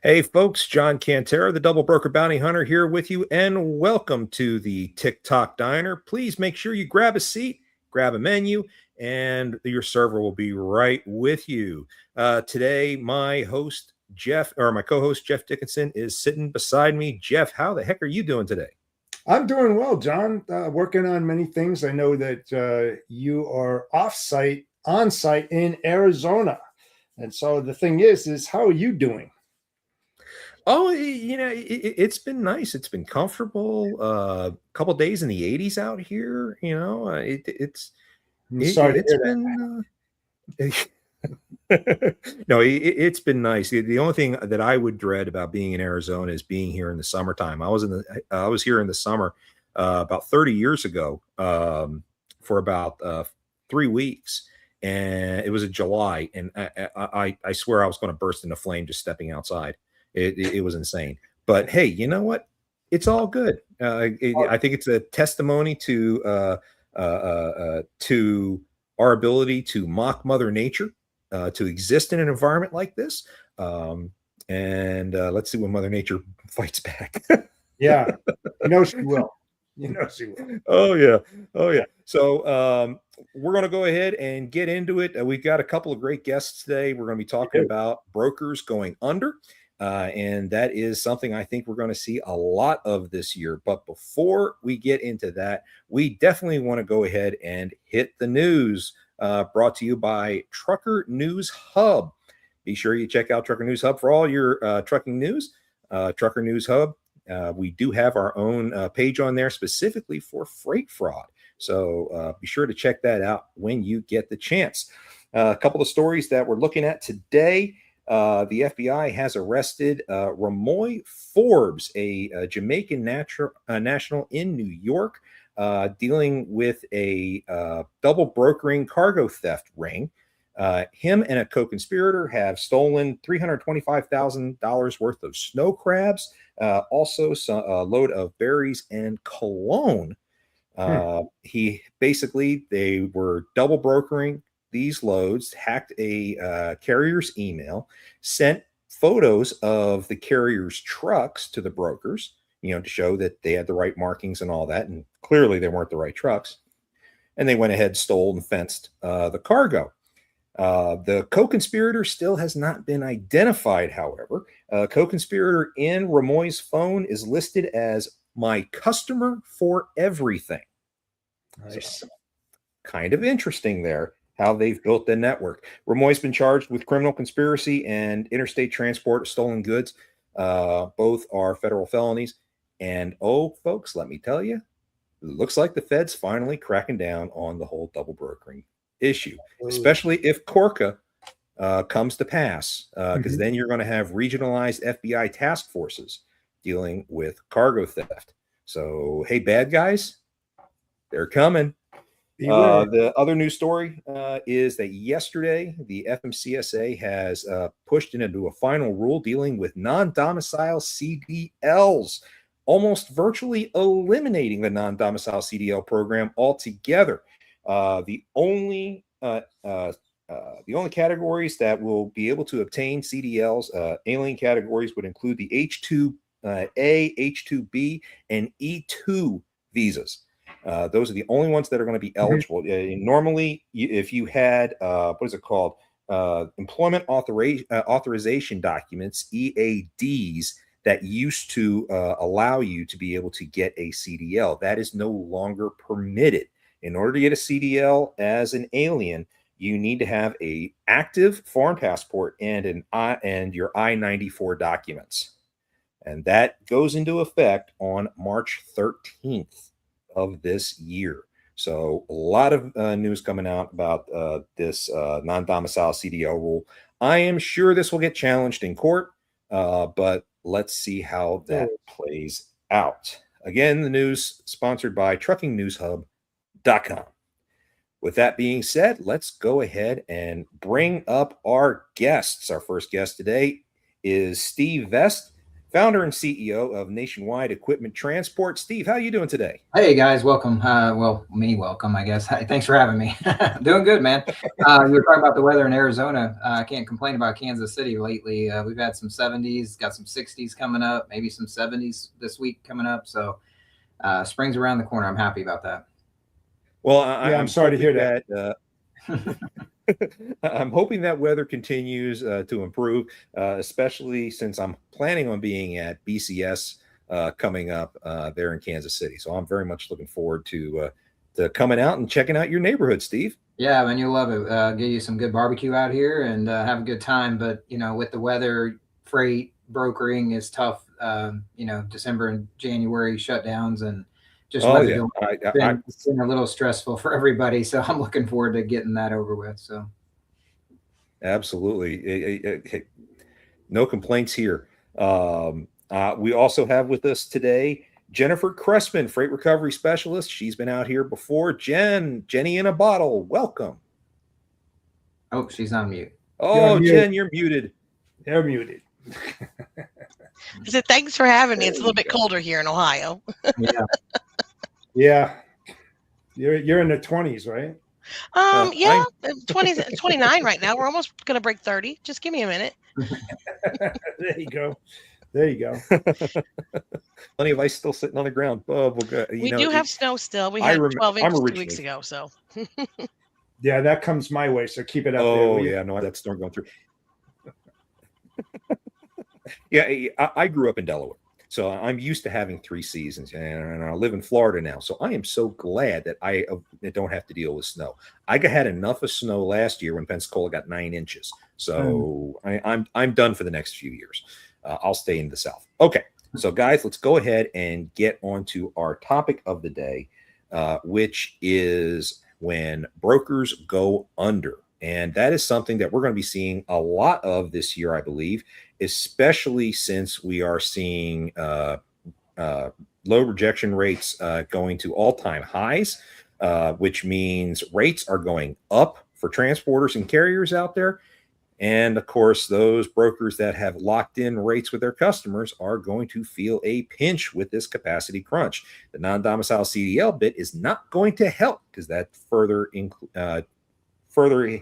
Hey, folks, John Cantera, the Double Broker Bounty Hunter, here with you, and welcome to the Tic Toc Diner. Please make sure you grab a seat, grab a menu, and your server will be right with you. Today, my co-host Jeff Dickinson is sitting beside me. Jeff, how the heck are you doing today? I'm doing well, John. Working on many things. I know that you are on site in Arizona, and so the thing is how are you doing? Oh, it's been nice. It's been comfortable. A couple days in the 80s out here. I'm sorry to It's hear that. been. No, it's been nice. The only thing that I would dread about being in Arizona is being here in the summertime. I was here in the summer about 30 years ago for about 3 weeks, and it was in July, and I swear I was going to burst into flame just stepping outside. It was insane. But hey, you know what? It's all good. I think it's a testimony to our ability to mock Mother Nature, to exist in an environment like this. And let's see when Mother Nature fights back. Yeah, you know she will. You know she will. Oh yeah, oh yeah. So we're going to go ahead and get into it. We've got a couple of great guests today. We're going to be talking about brokers going under. And that is something I think we're going to see a lot of this year. But before we get into that, we definitely want to go ahead and hit the news, brought to you by Trucker News Hub. Be sure you check out Trucker News Hub for all your trucking news. Trucker News Hub, we do have our own page on there specifically for freight fraud. So be sure to check that out when you get the chance. A couple of stories that we're looking at today. The FBI has arrested Ramoy Forbes, a Jamaican national in New York, dealing with a double brokering cargo theft ring. Him and a co-conspirator have stolen $325,000 worth of snow crabs, also a load of berries and cologne. They were double brokering these loads, hacked a carrier's email, sent photos of the carrier's trucks to the brokers, to show that they had the right markings and all that. And clearly they weren't the right trucks. And they went ahead, stole and fenced the cargo. The co-conspirator still has not been identified, however. Co-conspirator in Ramoy's phone is listed as my customer for everything. Nice. So, kind of interesting there, how they've built the network. Ramoy's been charged with criminal conspiracy and interstate transport of stolen goods. Both are federal felonies. And folks, let me tell you, it looks like the Fed's finally cracking down on the whole double brokering issue, especially if Corca comes to pass, because then you're going to have regionalized FBI task forces dealing with cargo theft. So, hey, bad guys, they're coming. The other news story is that yesterday the FMCSA has pushed into a final rule dealing with non-domicile CDLs, almost virtually eliminating the non-domicile CDL program altogether. The only categories that will be able to obtain CDLs, alien categories, would include the H2A, H2B, and E2 visas. Those are the only ones that are going to be eligible. Normally, if you had employment authorization documents, EADs, that used to allow you to be able to get a CDL, that is no longer permitted. In order to get a CDL as an alien, you need to have a active foreign passport and your I-94 documents, and that goes into effect on March 13th. Of this year. So a lot of news coming out about this non-domicile CDL rule. I am sure this will get challenged in court, but let's see how that plays out. Again, the news sponsored by truckingnewshub.com. With that being said, let's go ahead and bring up our guests. Our first guest today is Steve Vest, founder and CEO of Nationwide Equipment Transport. Steve, how are you doing today? Hey guys, welcome. Welcome, I guess. Hi, thanks for having me. Doing good, man. You were talking about the weather in Arizona. I can't complain about Kansas City lately. We've had some 70s, got some 60s coming up, maybe some 70s this week coming up. So spring's around the corner. I'm happy about that. Well, I'm sorry to hear that. I'm hoping that weather continues to improve, especially since I'm planning on being at BCS coming up there in Kansas City. So I'm very much looking forward to coming out and checking out your neighborhood, Steve. Yeah, man, you'll love it. Get you some good barbecue out here and have a good time. But, with the weather, freight, brokering is tough. December and January shutdowns and just it's been a little stressful for everybody. So I'm looking forward to getting that over with. So absolutely. No complaints here. We also have with us today Jennifer Chrestman, freight recovery specialist. She's been out here before. Jenny in a bottle. Welcome. Oh, she's on mute. Oh, Jen, you're muted. They're muted. I said, thanks for having me. It's a little bit colder here in Ohio. Yeah. You're in the 20s, right? Yeah, 20, 29 right now. We're almost going to break 30. Just give me a minute. There you go. Plenty of ice still sitting on the ground. Oh, we do have snow still. We had 12 inches 2 weeks ago. So yeah, that comes my way. So keep it up. Oh, yeah, no, that's storm going through. Yeah, I grew up in Delaware, so I'm used to having 3 seasons, and I live in Florida now. So I am so glad that I don't have to deal with snow. I had enough of snow last year when Pensacola got 9 inches. So I'm done for the next few years. I'll stay in the South. Okay, so guys, let's go ahead and get on to our topic of the day, which is when brokers go under. And that is something that we're going to be seeing a lot of this year, I believe, especially since we are seeing low rejection rates going to all-time highs, which means rates are going up for transporters and carriers out there. And of course, those brokers that have locked in rates with their customers are going to feel a pinch with this capacity crunch. The non-domicile CDL bit is not going to help because that further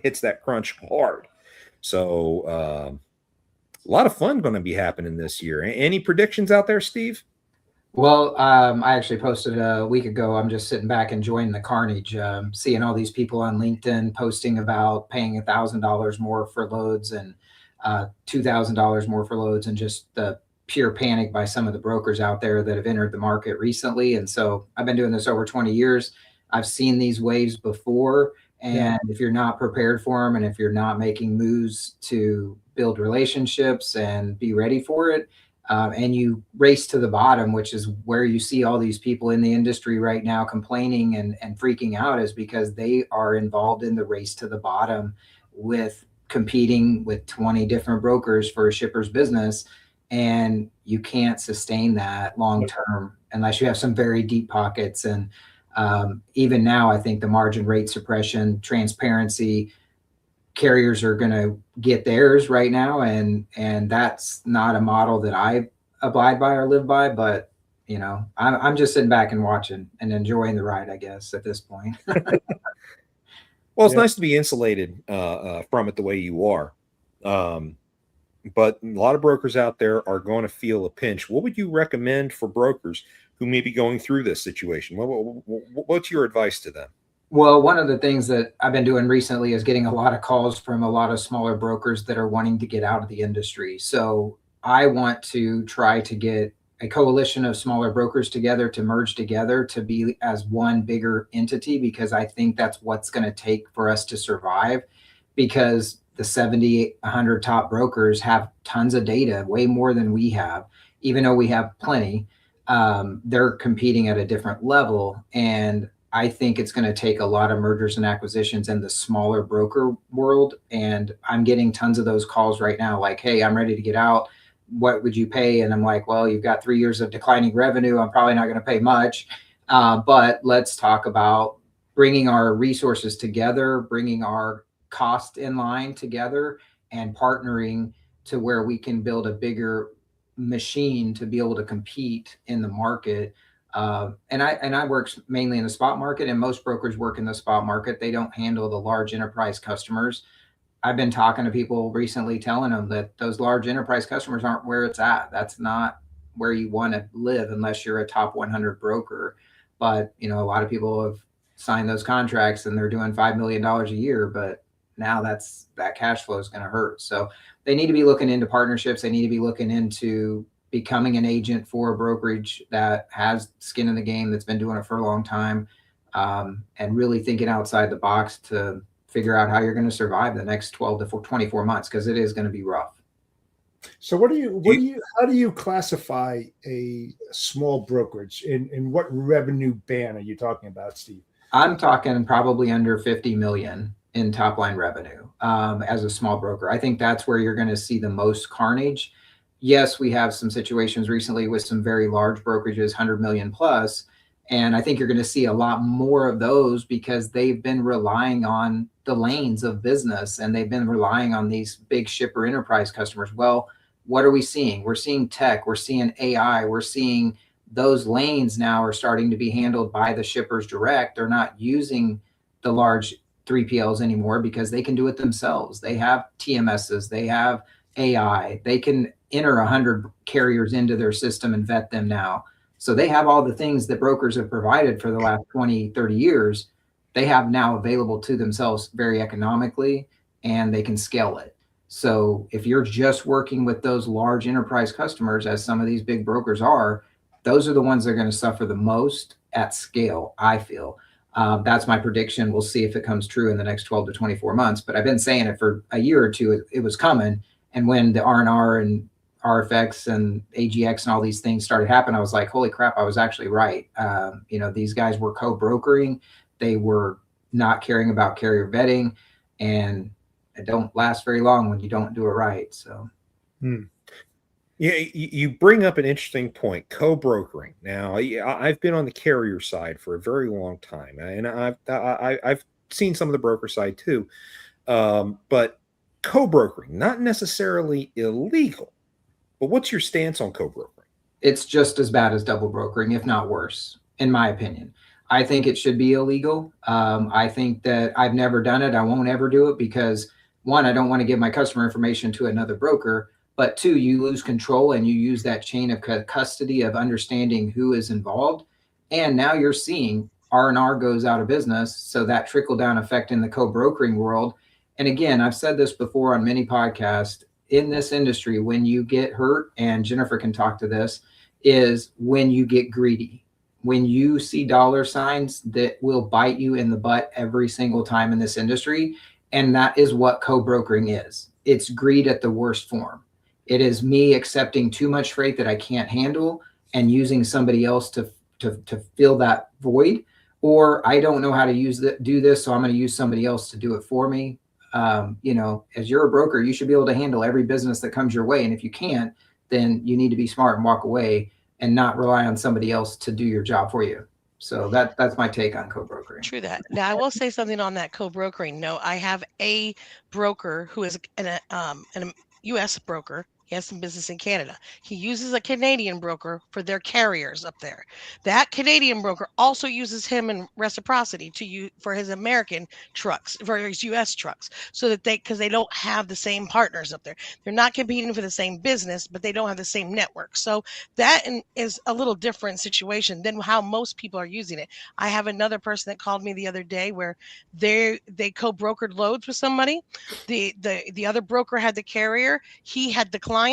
hits that crunch hard. So a lot of fun going to be happening this year. Any predictions out there, Steve? Well, I actually posted a week ago. I'm just sitting back enjoying the carnage, seeing all these people on LinkedIn posting about paying $1,000 more for loads and $2,000 more for loads, and just the pure panic by some of the brokers out there that have entered the market recently. And so I've been doing this over 20 years. I've seen these waves before. And if you're not prepared for them, and if you're not making moves to build relationships and be ready for it, and you race to the bottom, which is where you see all these people in the industry right now complaining and freaking out, is because they are involved in the race to the bottom with competing with 20 different brokers for a shipper's business. And you can't sustain that long term unless you have some very deep pockets. And even now, I think the margin rate suppression, transparency, carriers are going to get theirs right now. And that's not a model that I abide by or live by, but I'm just sitting back and watching and enjoying the ride, I guess, at this point. Well, it's nice to be insulated from it the way you are. But a lot of brokers out there are going to feel a pinch. What would you recommend for brokers who may be going through this situation? What's your advice to them? Well, one of the things that I've been doing recently is getting a lot of calls from a lot of smaller brokers that are wanting to get out of the industry. So I want to try to get a coalition of smaller brokers together to merge together to be as one bigger entity, because I think that's what's going to take for us to survive, because the 70, 100 top brokers have tons of data, way more than we have, even though we have plenty. They're competing at a different level. And I think it's going to take a lot of mergers and acquisitions in the smaller broker world. And I'm getting tons of those calls right now, like, hey, I'm ready to get out. What would you pay? And I'm like, well, you've got 3 years of declining revenue. I'm probably not going to pay much. But let's talk about bringing our resources together, bringing our cost in line together, and partnering to where we can build a bigger machine to be able to compete in the market. And I work mainly in the spot market, and most brokers work in the spot market. They don't handle the large enterprise customers. I've been talking to people recently telling them that those large enterprise customers aren't where it's at. That's not where you want to live unless you're a top 100 broker. But, a lot of people have signed those contracts and they're doing $5 million a year, but now that cash flow is going to hurt. So they need to be looking into partnerships. They need to be looking into becoming an agent for a brokerage that has skin in the game, that's been doing it for a long time, and really thinking outside the box to figure out how you're going to survive the next 12 to 24 months, because it is going to be rough. So how do you classify a small brokerage? In what revenue band are you talking about, Steve? I'm talking probably under 50 million in top line revenue as a small broker. I think that's where you're going to see the most carnage. Yes, we have some situations recently with some very large brokerages, 100 million plus. And I think you're going to see a lot more of those because they've been relying on the lanes of business and they've been relying on these big shipper enterprise customers. Well, what are we seeing? We're seeing tech, we're seeing AI, we're seeing those lanes now are starting to be handled by the shippers direct. They're not using the large 3PLs anymore because they can do it themselves. They have TMSs, they have AI, they can enter 100 carriers into their system and vet them now. So they have all the things that brokers have provided for the last 20, 30 years. They have now available to themselves very economically, and they can scale it. So if you're just working with those large enterprise customers, as some of these big brokers are, those are the ones that are going to suffer the most at scale, I feel. That's my prediction. We'll see if it comes true in the next 12 to 24 months. But I've been saying it for a year or two. It was coming. And when the R&R and RFX and AGX and all these things started happening, I was like, holy crap, I was actually right. These guys were co-brokering. They were not caring about carrier vetting, and it don't last very long when you don't do it right. So, Yeah, you bring up an interesting point, co-brokering. Now, I've been on the carrier side for a very long time, and I've seen some of the broker side too. But co-brokering, not necessarily illegal. But what's your stance on co-brokering? It's just as bad as double brokering, if not worse, in my opinion. I think it should be illegal. I think that I've never done it. I won't ever do it because, one, I don't want to give my customer information to another broker. But two, you lose control and you use that chain of custody of understanding who is involved. And now you're seeing R&R goes out of business. So that trickle down effect in the co-brokering world. And again, I've said this before on many podcasts, in this industry, when you get hurt, and Jennifer can talk to this, is when you get greedy. When you see dollar signs that will bite you in the butt every single time in this industry. And that is what co-brokering is. It's greed at the worst form. It is me accepting too much freight that I can't handle and using somebody else to fill that void. Or I don't know how to do this, so I'm going to use somebody else to do it for me. As you're a broker, you should be able to handle every business that comes your way. And if you can't, then you need to be smart and walk away and not rely on somebody else to do your job for you. So that's my take on co-brokering. True that. Now I will say something on that co-brokering. No, I have a broker who is a U.S. broker. He has some business in Canada. He uses a Canadian broker for their carriers up there. That Canadian broker also uses him in reciprocity for his American trucks, for his U.S. trucks, so that because they don't have the same partners up there. They're not competing for the same business, but they don't have the same network. So that is a little different situation than how most people are using it. I have another person that called me the other day where they co-brokered loads with somebody. The other broker had the carrier. He had the client.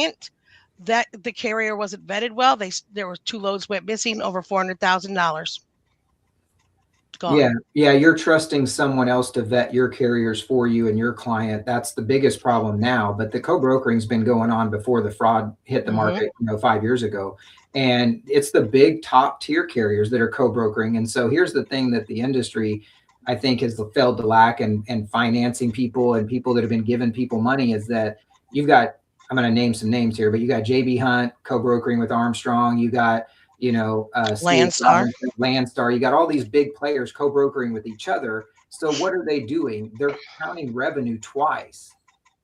That the carrier wasn't vetted well. There were 2 loads went missing, over $400,000. Yeah. You're trusting someone else to vet your carriers for you and your client. That's the biggest problem now. But the co-brokering's been going on before the fraud hit the market, 5 years ago. And it's the big top tier carriers that are co-brokering. And so here's the thing that the industry, I think, has failed to lack, and financing people and people that have been giving people money, is that you've got, I'm going to name some names here, but you got JB Hunt co-brokering with Armstrong. You got, Landstar. You got all these big players co-brokering with each other. So what are they doing? They're counting revenue twice.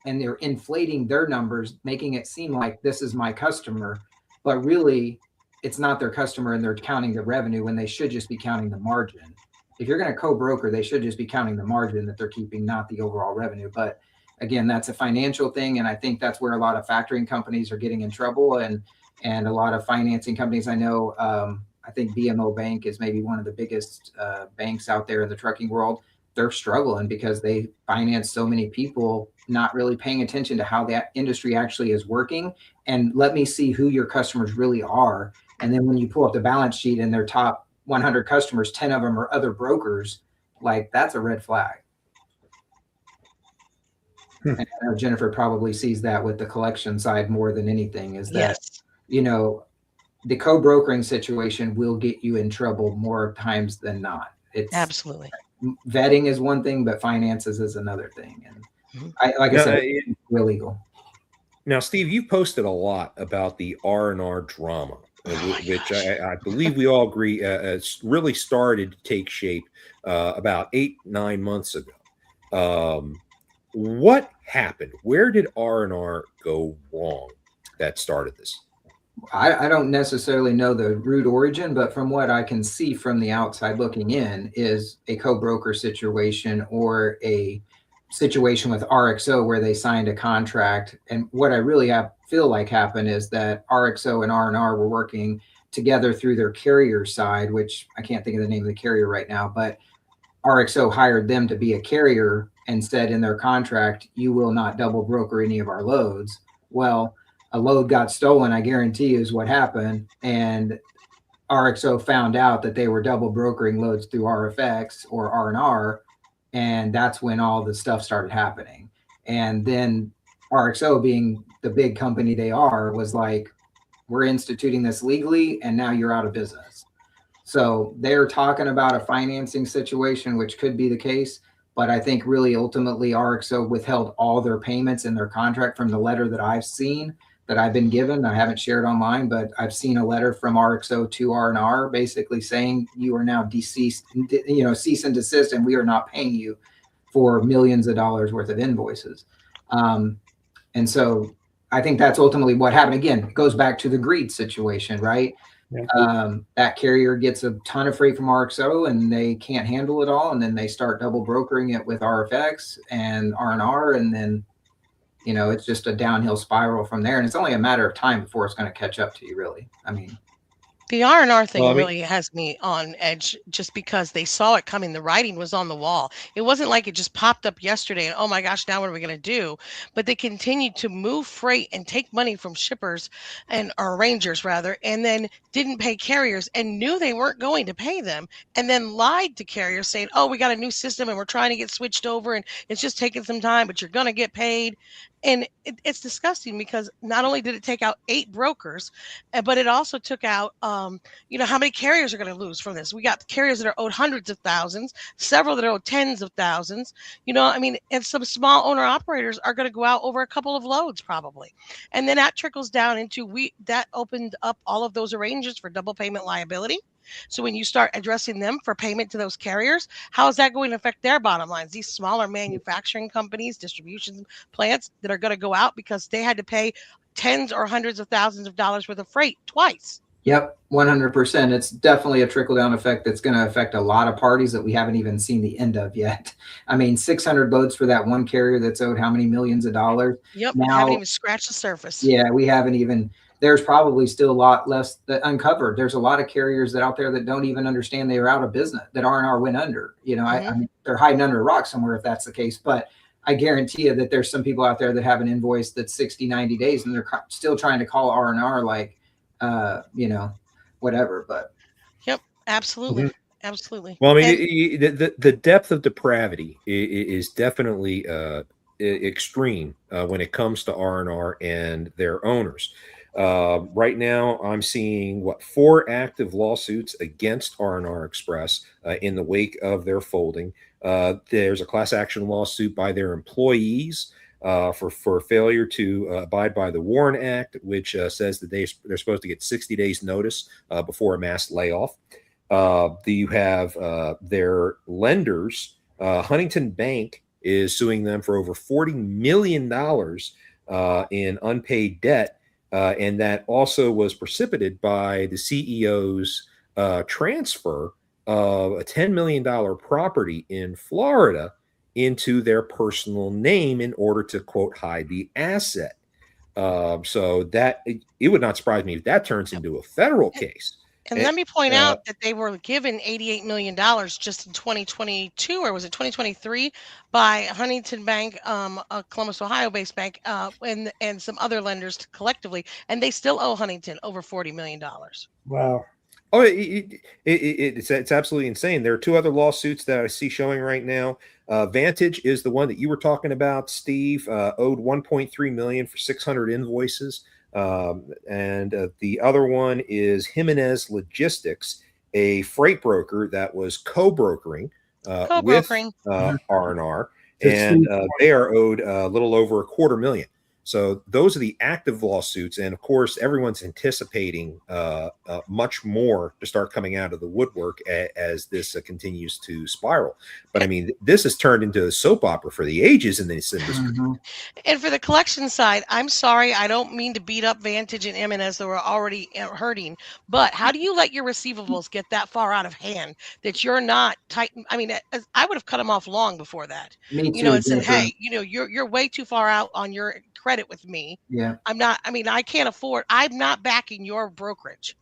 and they're inflating their numbers, making it seem like this is my customer, but really it's not their customer, and they're counting the revenue when they should just be counting the margin. If you're going to co-broker, they should just be counting the margin that they're keeping, not the overall revenue. But again, that's a financial thing, and I think that's where a lot of factoring companies are getting in trouble, and a lot of financing companies. I know, I think BMO Bank is maybe one of the biggest banks out there in the trucking world. They're struggling because they finance so many people, not really paying attention to how that industry actually is working. And let me see who your customers really are. And then when you pull up the balance sheet and their top 100 customers, 10 of them are other brokers, like that's a red flag. And I know Jennifer probably sees that with the collection side more than anything, is that, Yes. you know, the co-brokering situation will get you in trouble more times than not. It's Absolutely. vetting is one thing, but finances is another thing. And like I Now, said, it's illegal. Now, Steve, you posted a lot about the R&R drama, which I believe we all agree really started to take shape about 8-9 months ago. What happened? Where did R&R go wrong that started this? I don't necessarily know the root origin, but from what I can see from the outside looking in is a co-broker situation or a situation with RXO where they signed a contract. And what I really feel like happened is that RXO and R&R were working together through their carrier side, which I can't think of the name of the carrier right now, but RXO hired them to be a carrier and said in their contract, you will not double broker any of our loads. Well, a load got stolen, I guarantee you, is what happened. And RXO found out that they were double brokering loads through RFX or R&R. And that's when all the stuff started happening. And then RXO, being the big company they are, was like, we're instituting this legally, and now you're out of business. So they're talking about a financing situation, which could be the case. But I think really ultimately RXO withheld all their payments in their contract from the letter that I've seen, that I've been given. I haven't shared online, but I've seen a letter from RXO to R&R basically saying you are now deceased, cease and desist, and we are not paying you for millions of dollars worth of invoices. And so I think that's ultimately what happened. Again, it goes back to the greed situation, right? Yeah. That carrier gets a ton of freight from RXO and they can't handle it all. And then they start double brokering it with RFX and R&R. And then, it's just a downhill spiral from there. And it's only a matter of time before it's going to catch up to you, really. I mean, the R&R thing really has me on edge just because they saw it coming. The writing was on the wall. It wasn't like it just popped up yesterday and, oh my gosh, now what are we going to do? But they continued to move freight and take money from shippers or arrangers rather, and then didn't pay carriers and knew they weren't going to pay them, and then lied to carriers saying, oh, we got a new system and we're trying to get switched over and it's just taking some time, but you're going to get paid. And it's disgusting because not only did it take out 8 brokers, but it also took out, how many carriers are going to lose from this? We got carriers that are owed hundreds of thousands, several that are owed tens of thousands, and some small owner operators are going to go out over a couple of loads probably. And then that trickles down into that opened up all of those arrangements for double payment liability. So when you start addressing them for payment to those carriers, how is that going to affect their bottom lines? These smaller manufacturing companies, distribution plants that are going to go out because they had to pay tens or hundreds of thousands of dollars worth of freight twice. Yep, 100%. It's definitely a trickle-down effect that's going to affect a lot of parties that we haven't even seen the end of yet. I mean, 600 loads for that one carrier that's owed how many millions of dollars? Yep, now, haven't even scratched the surface. Yeah, we haven't even. There's probably still a lot less that uncovered. There's a lot of carriers that out there that don't even understand they were out of business, that R&R went under. I mean, they're hiding under a rock somewhere if that's the case. But I guarantee you that there's some people out there that have an invoice that's 60, 90 days and they're still trying to call R&R like, whatever. But yep, absolutely. Absolutely. Well, I mean, the depth of depravity is definitely extreme when it comes to R&R and their owners. Right now, I'm seeing 4 active lawsuits against R&R Express in the wake of their folding. There's a class action lawsuit by their employees for failure to abide by the WARN Act, which says that they're supposed to get 60 days notice before a mass layoff. You have their lenders. Huntington Bank is suing them for over $40 million in unpaid debt. And that also was precipitated by the CEO's transfer of a $10 million property in Florida into their personal name in order to, quote, hide the asset. So that it would not surprise me if that turns into a federal case. And let me point out that they were given $88 million just in 2022, or was it 2023, by Huntington Bank, a Columbus, Ohio-based bank, and some other lenders collectively, and they still owe Huntington over $40 million. Wow. Oh, it's absolutely insane. There are two other lawsuits that I see showing right now. Vantage is the one that you were talking about, Steve, owed $1.3 million for 600 invoices. And the other one is Jimenez Logistics, a freight broker that was co-brokering with R&R, and they are owed a little over $250,000. So those are the active lawsuits, and of course, everyone's anticipating much more to start coming out of the woodwork as this continues to spiral. But I mean, this has turned into a soap opera for the ages in this industry. Mm-hmm. And for the collection side, I'm sorry, I don't mean to beat up Vantage and M&S that were already hurting, but how do you let your receivables get that far out of hand that you're not tight? I mean, I would have cut them off long before that. Me too, you know, and said, Jennifer. hey, you know, you're way too far out on your credit with me. Yeah. I'm not, I mean, I can't afford, I'm not backing your brokerage.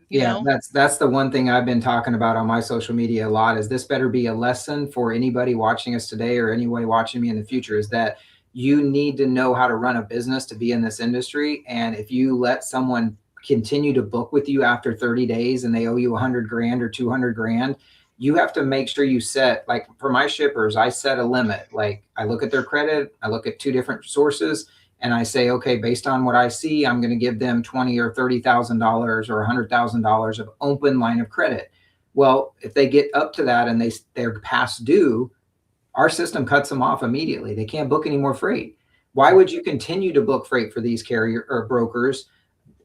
You Yeah, know? that's the one thing I've been talking about on my social media a lot, is this better be a lesson for anybody watching us today or anybody watching me in the future, is that you need to know how to run a business to be in this industry. And if you let someone continue to book with you after 30 days and they owe you $100,000 or $200,000, you have to make sure you set, like for my shippers, I set a limit. Like I look at their credit, I look at 2 different sources, and I say, okay, based on what I see, I'm going to give them $20,000 or $30,000 or $100,000 of open line of credit. Well, if they get up to that and they're past due, our system cuts them off immediately. They can't book any more freight. Why would you continue to book freight for these carrier or brokers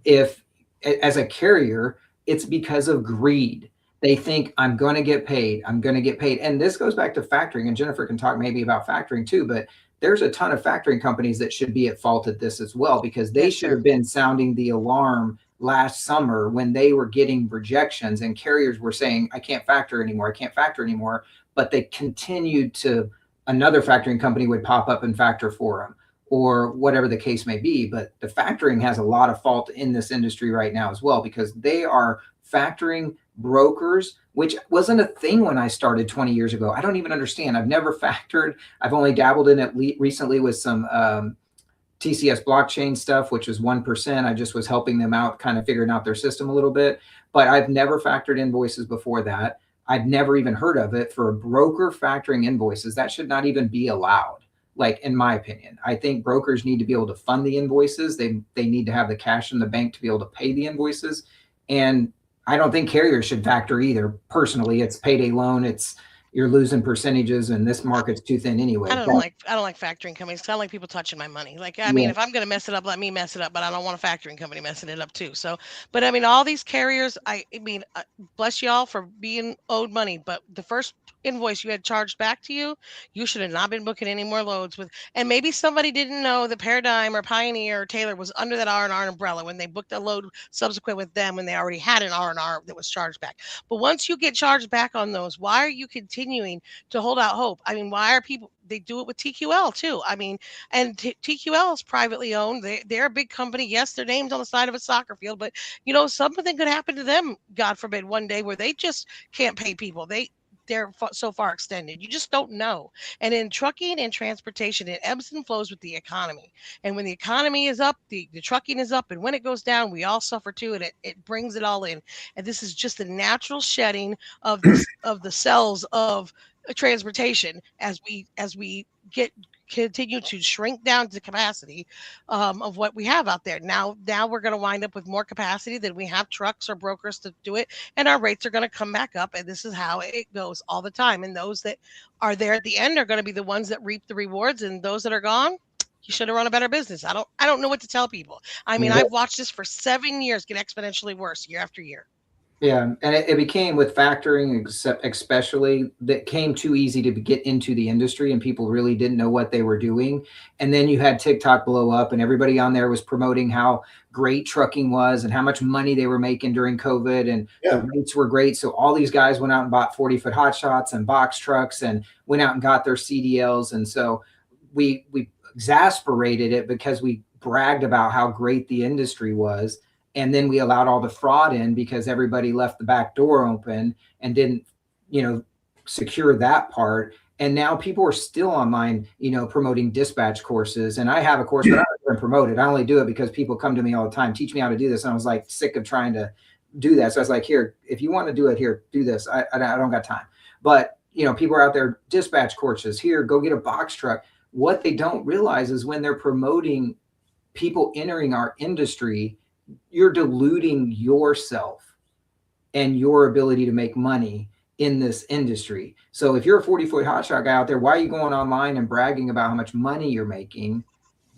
if, as a carrier, it's because of greed? They think I'm going to get paid. I'm going to get paid. And this goes back to factoring, and Jennifer can talk maybe about factoring too, but there's a ton of factoring companies that should be at fault at this as well, because they should have been sounding the alarm last summer when they were getting rejections and carriers were saying, I can't factor anymore. I can't factor anymore. But they continued to, another factoring company would pop up and factor for them or whatever the case may be. But the factoring has a lot of fault in this industry right now as well, because they are factoring brokers, which wasn't a thing when I started 20 years ago. I don't even understand. I've never factored. I've only dabbled in it recently with some TCS blockchain stuff, which was 1%. I just was helping them out, kind of figuring out their system a little bit. But I've never factored invoices before that. I've never even heard of it. For a broker factoring invoices, that should not even be allowed. Like, in my opinion, I think brokers need to be able to fund the invoices. They need to have the cash in the bank to be able to pay the invoices. And I don't think carriers should factor either. Personally, it's payday loan. You're losing percentages, and this market's too thin anyway. I don't like factoring companies. I don't like people touching my money. Like, I mean, if I'm going to mess it up, let me mess it up, but I don't want a factoring company messing it up too. So, but I mean, all these carriers, I mean, bless y'all for being owed money, but the first invoice you had charged back to you, you should have not been booking any more loads with. And maybe somebody didn't know that Paradigm or Pioneer or Taylor was under that R&R umbrella when they booked a load subsequent with them when they already had an R&R that was charged back. But once you get charged back on those, why are you continuing to hold out hope? I mean, why are people, they do it with TQL too. I mean, and TQL is privately owned. They're a big company. Yes, their name's on the side of a soccer field, but you know, something could happen to them, God forbid, one day where they just can't pay people. They're so far extended. You just don't know. And in trucking and transportation, it ebbs and flows with the economy. And when the economy is up, the trucking is up. And when it goes down, we all suffer too. And it brings it all in. And this is just a natural shedding of the cells of transportation as we continue to shrink down to capacity of what we have out there. Now we're going to wind up with more capacity than we have trucks or brokers to do it, and our rates are going to come back up, and this is how it goes all the time. And those that are there at the end are going to be the ones that reap the rewards, and those that are gone, you should have run a better business. I don't know what to tell people. I mean, I've watched this for 7 years get exponentially worse year after year. Yeah, and it became with factoring, especially, that came too easy to get into the industry, and people really didn't know what they were doing. And then you had TikTok blow up, and everybody on there was promoting how great trucking was and how much money they were making during COVID, and the rates were great. So all these guys went out and bought 40-foot hot shots and box trucks and went out and got their CDLs. And so we exasperated it because we bragged about how great the industry was. And then we allowed all the fraud in because everybody left the back door open and didn't, secure that part. And now people are still online, promoting dispatch courses. And I have a course, but I don't even promote it. I only do it because people come to me all the time, teach me how to do this. And I was like sick of trying to do that. So I was like, here, if you want to do it, here, do this. I don't got time. But, people are out there, dispatch courses, here, go get a box truck. What they don't realize is when they're promoting people entering our industry, you're diluting yourself and your ability to make money in this industry. So if you're a 40-foot hotshot guy out there, why are you going online and bragging about how much money you're making?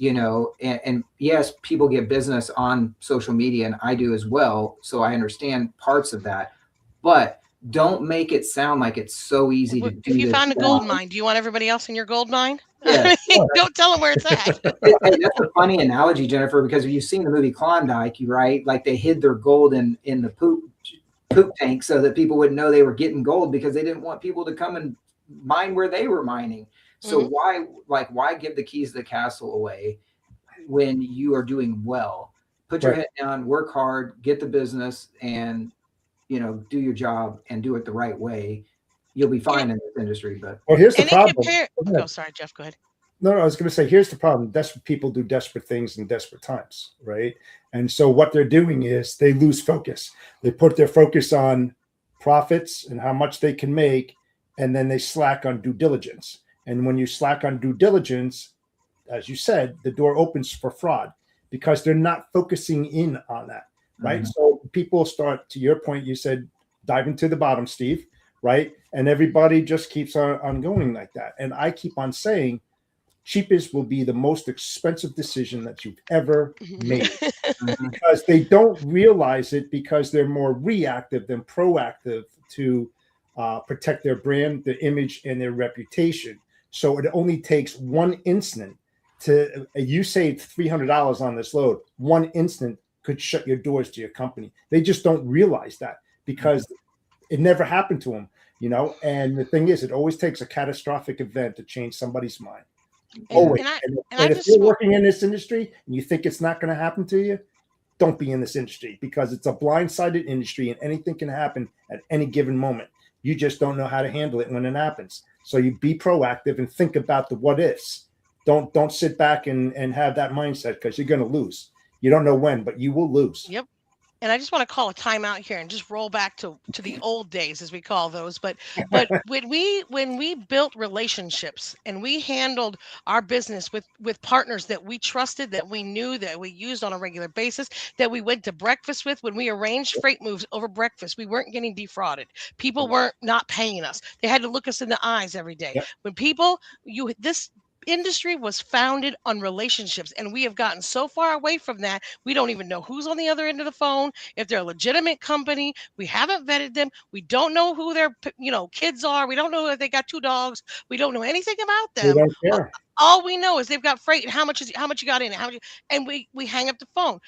And yes, people get business on social media, and I do as well. So I understand parts of that, but don't make it sound like it's so easy to do. If you found a gold mine, do you want everybody else in your gold mine? Yeah. Don't tell them where it's at. That's a funny analogy, Jennifer, because if you've seen the movie Klondike, right? Like they hid their gold in the poop tank so that people wouldn't know they were getting gold because they didn't want people to come and mine where they were mining. So why give the keys to the castle away when you are doing well? Put your head down, work hard, get the business, and do your job and do it the right way. You'll be fine in this industry. But here's the problem. Oh, sorry, Jeff, go ahead. No, I was going to say, here's the problem. Desperate people do desperate things in desperate times, right? And so what they're doing is they lose focus. They put their focus on profits and how much they can make, and then they slack on due diligence. And when you slack on due diligence, as you said, the door opens for fraud because they're not focusing in on that, right? Mm-hmm. So people start, to your point, you said, diving to the bottom, Steve, right? And everybody just keeps on going like that. And I keep on saying, cheapest will be the most expensive decision that you've ever made because they don't realize it because they're more reactive than proactive to protect their brand, their image, and their reputation. So it only takes one instant to, you saved $300 on this load. One instant could shut your doors to your company. They just don't realize that because it never happened to them, and the thing is, it always takes a catastrophic event to change somebody's mind. Always. And if you're working in this industry and you think it's not going to happen to you, don't be in this industry because it's a blindsided industry and anything can happen at any given moment. You just don't know how to handle it when it happens. So you be proactive and think about the what ifs. Don't sit back and have that mindset because you're going to lose. You don't know when, but you will lose. Yep. And I just want to call a timeout here and just roll back to the old days, as we call those. But when we built relationships and we handled our business with partners that we trusted, that we knew, that we used on a regular basis, that we went to breakfast with, when we arranged freight moves over breakfast, we weren't getting defrauded. People weren't not paying us. They had to look us in the eyes every day. Yep. When this industry was founded on relationships, and we have gotten so far away from that. We don't even know who's on the other end of the phone. If they're a legitimate company, we haven't vetted them. We don't know who their kids are. We don't know if they got 2 dogs. We don't know anything about them. We don't care. All we know is they've got freight and how much you got in it, and we hang up the phone.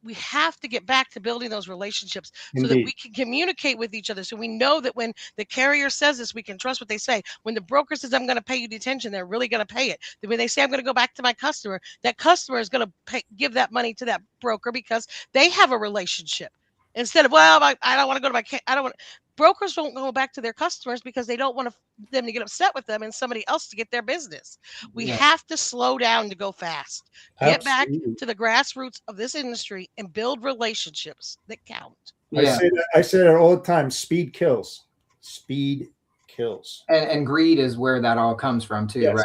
We have to get back to building those relationships so that we can communicate with each other. So we know that when the carrier says this, we can trust what they say. When the broker says, I'm going to pay you detention, they're really going to pay it. When they say, I'm going to go back to my customer, that customer is going to give that money to that broker because they have a relationship. Instead of, I don't want to go to brokers don't go back to their customers because they don't want them to get upset with them and somebody else to get their business. We have to slow down to go fast. Get back to the grassroots of this industry and build relationships that count. Yeah. I say that all the time. Speed kills. Speed kills. And greed is where that all comes from too, right?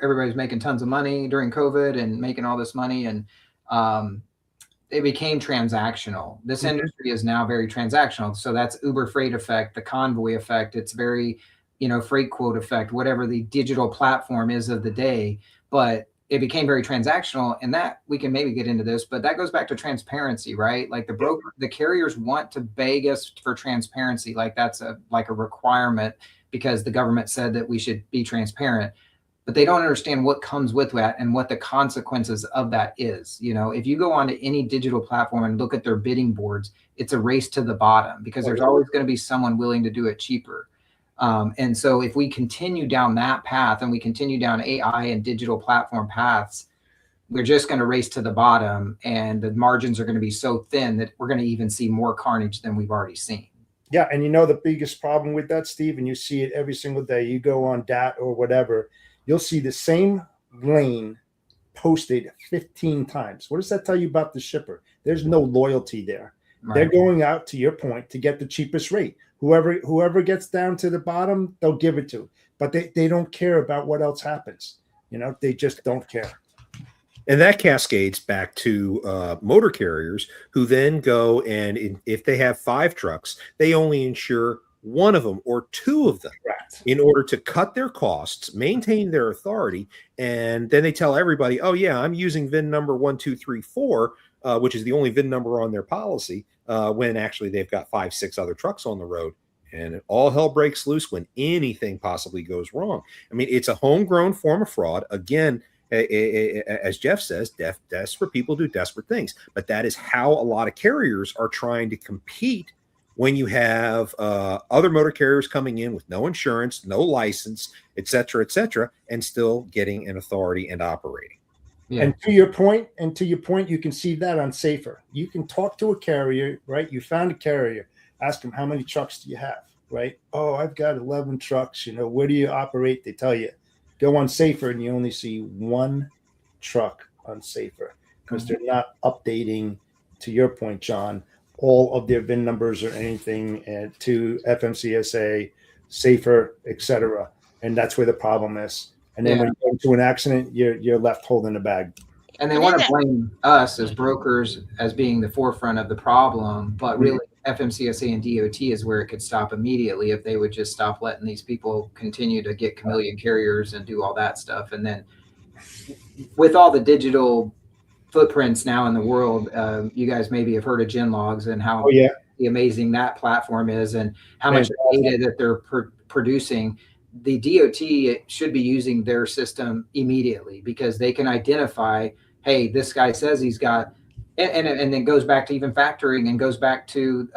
Everybody's making tons of money during COVID and making all this money, and it became transactional. This industry is now very transactional. So that's Uber Freight effect, the Convoy effect. It's very, Freight Quote effect, whatever the digital platform is of the day. But it became very transactional, and that we can maybe get into this, but that goes back to transparency, right? Like the carriers want to beg us for transparency. Like that's a requirement because the government said that we should be transparent, but they don't understand what comes with that and what the consequences of that is. You know, if you go onto any digital platform and look at their bidding boards, it's a race to the bottom because there's always going to be someone willing to do it cheaper. And so if we continue down that path and we continue down AI and digital platform paths, we're just going to race to the bottom, and the margins are going to be so thin that we're going to even see more carnage than we've already seen. Yeah. And you know, the biggest problem with that, Steve, and you see it every single day, you go on DAT or whatever, you'll see the same lane posted 15 times. What does that tell you about the shipper? There's no loyalty there. Right. They're going out, to your point, to get the cheapest rate. Whoever gets down to the bottom, they'll give it to. But they don't care about what else happens. You know, they just don't care. And that cascades back to motor carriers who then go and if they have 5 trucks, they only insure one of them or 2 of them in order to cut their costs, maintain their authority. And then they tell everybody, oh, yeah, I'm using VIN number 1234, which is the only VIN number on their policy, when actually they've got 5, 6 other trucks on the road. And all hell breaks loose when anything possibly goes wrong. I mean, it's a homegrown form of fraud. Again, as Jeff says, desperate people do desperate things. But that is how a lot of carriers are trying to compete when you have other motor carriers coming in with no insurance, no license, et cetera, and still getting an authority and operating. Yeah. And to your point, you can see that on Safer. You can talk to a carrier, right? You found a carrier, ask them, how many trucks do you have, right? Oh, I've got 11 trucks. You know, where do you operate? They tell you. Go on Safer, and you only see 1 truck on Safer because they're not updating, to your point, John, all of their VIN numbers or anything to FMCSA, Safer, etc. And that's where the problem is. And then when you go into an accident, you're left holding the bag. And they want to blame us as brokers as being the forefront of the problem, but really FMCSA and DOT is where it could stop immediately if they would just stop letting these people continue to get chameleon carriers and do all that stuff. And then with all the digital footprints now in the world, you guys maybe have heard of GenLogs and how amazing that platform is and how much data that they're producing. The DOT should be using their system immediately because they can identify, hey, this guy says he's got, and then goes back to even factoring and goes back to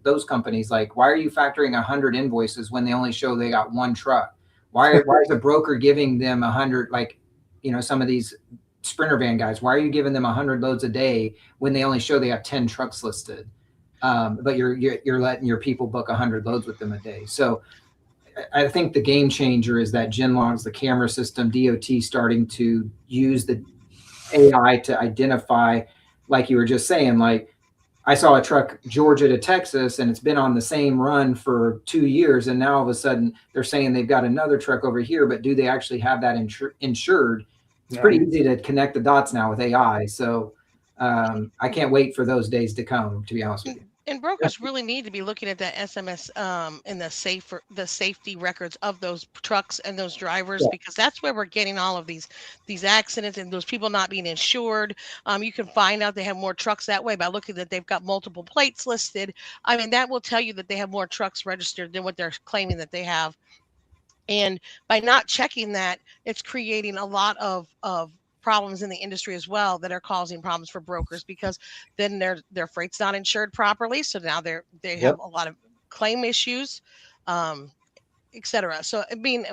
those companies. Like, why are you factoring 100 invoices when they only show they got 1 truck? Why is a broker giving them 100? Like, you know, some of these Sprinter van guys, why are you giving them 100 loads a day when they only show they have 10 trucks listed? But you're letting your people book 100 loads with them a day. So I think the game changer is that GenLogs, the camera system, DOT starting to use the AI to identify, like you were just saying, like I saw a truck Georgia to Texas and it's been on the same run for 2 years. And now all of a sudden they're saying they've got another truck over here, but do they actually have that insured? It's pretty easy to connect the dots now with AI. So I can't wait for those days to come, to be honest with you. And brokers really need to be looking at that SMS and the safety records of those trucks and those drivers, because that's where we're getting all of these accidents and those people not being insured. You can find out they have more trucks that way by looking that they've got multiple plates listed. I mean, that will tell you that they have more trucks registered than what they're claiming that they have. And by not checking that, it's creating a lot of problems in the industry as well that are causing problems for brokers because then their freight's not insured properly. So now they have a lot of claim issues, etc. So I mean,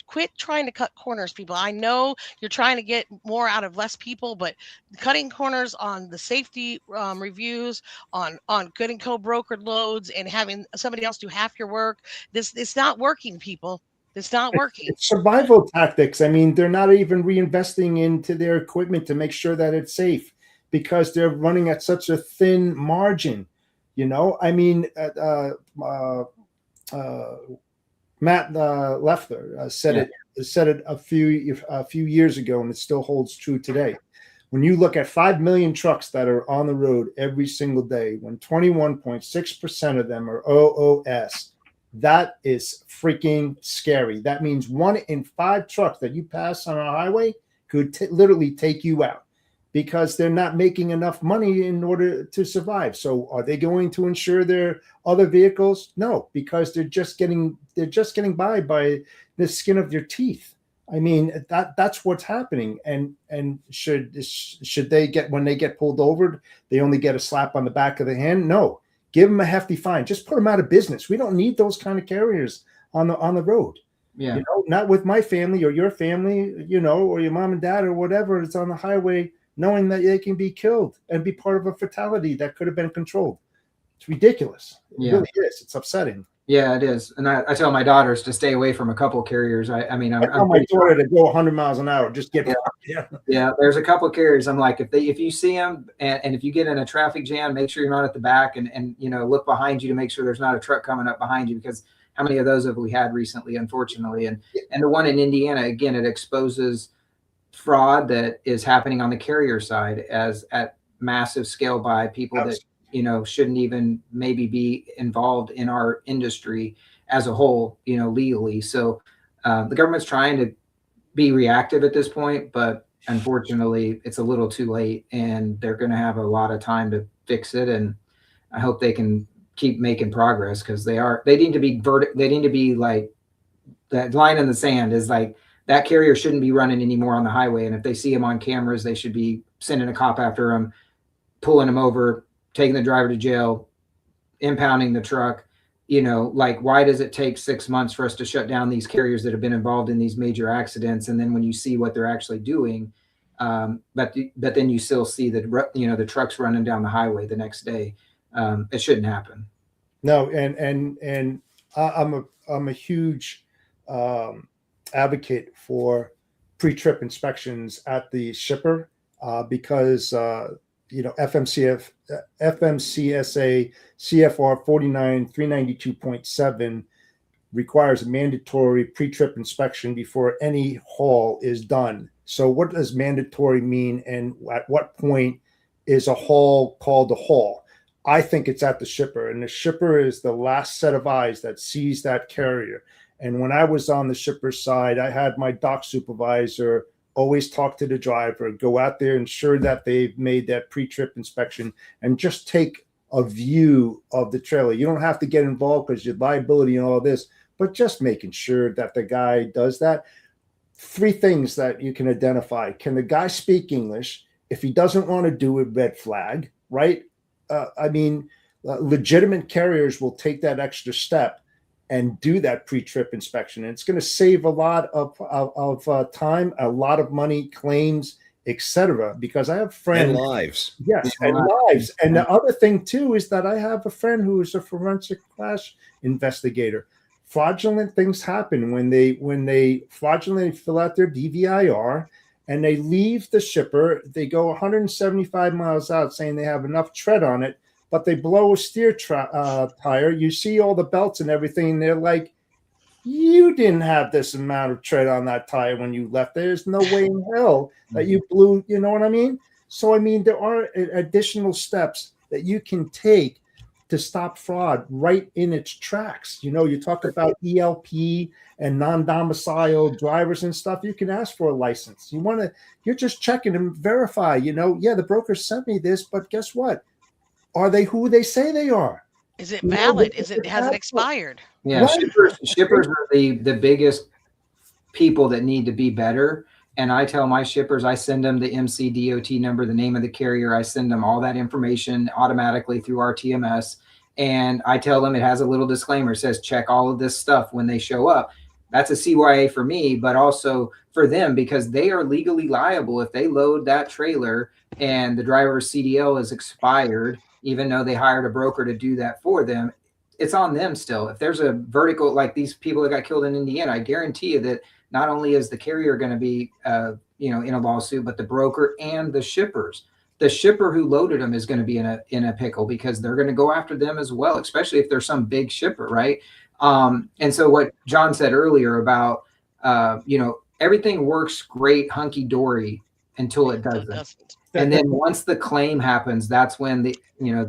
quit trying to cut corners, people. I know you're trying to get more out of less people, but cutting corners on the safety reviews, on good and co-brokered loads, and having somebody else do half your work, it's not working, people. It's not working. It's survival tactics. I mean, they're not even reinvesting into their equipment to make sure that it's safe because they're running at such a thin margin. You know, I mean, Matt Leffler said it a few years ago, and it still holds true today. When you look at 5 million trucks that are on the road every single day, when 21.6% of them are OOS, that is freaking scary. That means 1 in 5 trucks that you pass on a highway could literally take you out because they're not making enough money in order to survive. So are they going to insure their other vehicles? No, because they're just getting by the skin of their teeth. I mean, that's what's happening. And should they get, when they get pulled over, they only get a slap on the back of the hand? No, give them a hefty fine. Just put them out of business. We don't need those kind of carriers on the road. Yeah. Not with my family or your family, or your mom and dad or whatever. It's on the highway, knowing that they can be killed and be part of a fatality that could have been controlled. It's ridiculous. It really is. It's upsetting. Yeah, it is. And I tell my daughters to stay away from a couple carriers. I tell my daughter to go 100 miles an hour. Just get. Yeah. There's a couple carriers. I'm like, if you see them and if you get in a traffic jam, make sure you're not at the back and look behind you to make sure there's not a truck coming up behind you, because how many of those have we had recently, unfortunately? And the one in Indiana, again, it exposes fraud that is happening on the carrier side at massive scale by people that shouldn't even maybe be involved in our industry as a whole, legally. So the government's trying to be reactive at this point, but unfortunately it's a little too late, and they're going to have a lot of time to fix it. And I hope they can keep making progress, because they need to be like, that line in the sand is like, that carrier shouldn't be running anymore on the highway. And if they see him on cameras, they should be sending a cop after him, pulling him over, taking the driver to jail, impounding the truck. Like, why does it take 6 months for us to shut down these carriers that have been involved in these major accidents? And then when you see what they're actually doing, but then you still see the trucks running down the highway the next day. It shouldn't happen. No, and I'm a huge advocate for pre-trip inspections at the shipper, because FMCSA CFR 49392.7 requires a mandatory pre-trip inspection before any haul is done. So what does mandatory mean, and at what point is a haul called a haul? I think it's at the shipper, and the shipper is the last set of eyes that sees that carrier. And when I was on the shipper's side, I had my dock supervisor always talk to the driver, go out there, ensure that they've made that pre-trip inspection, and just take a view of the trailer. You don't have to get involved because your liability and all this, but just making sure that the guy does that. 3 things that you can identify. Can the guy speak English? If he doesn't want to do it, red flag, right? Legitimate carriers will take that extra step and do that pre-trip inspection. And it's going to save a lot of time, a lot of money, claims, etc. Because I have friends. And lives. Yes, and lives. And the other thing, too, is that I have a friend who is a forensic crash investigator. Fraudulent things happen when they fraudulently fill out their DVIR and they leave the shipper. They go 175 miles out saying they have enough tread on it, but they blow a steer tire. You see all the belts and everything, and they're like, you didn't have this amount of tread on that tire when you left. There's no way in hell that you blew, you know what I mean? So, there are additional steps that you can take to stop fraud right in its tracks. You talk about ELP and non-domiciled drivers and stuff. You can ask for a license. You're just checking and verify, the broker sent me this, but guess what? Are they who they say they are? Is it valid? Has it expired? Yeah, right. Shippers are the biggest people that need to be better. And I tell my shippers, I send them the MCDOT number, the name of the carrier. I send them all that information automatically through our TMS. And I tell them it has a little disclaimer. It says, check all of this stuff when they show up. That's a CYA for me, but also for them, because they are legally liable if they load that trailer and the driver's CDL is expired, even though they hired a broker to do that for them. It's on them still. If there's a vertical, like these people that got killed in Indiana, I guarantee you that not only is the carrier going to be, in a lawsuit, but the broker and the shippers. The shipper who loaded them is going to be in a pickle, because they're going to go after them as well, especially if there's some big shipper, right? And so what John said earlier about, everything works great, hunky dory until it doesn't. And then once the claim happens, that's when the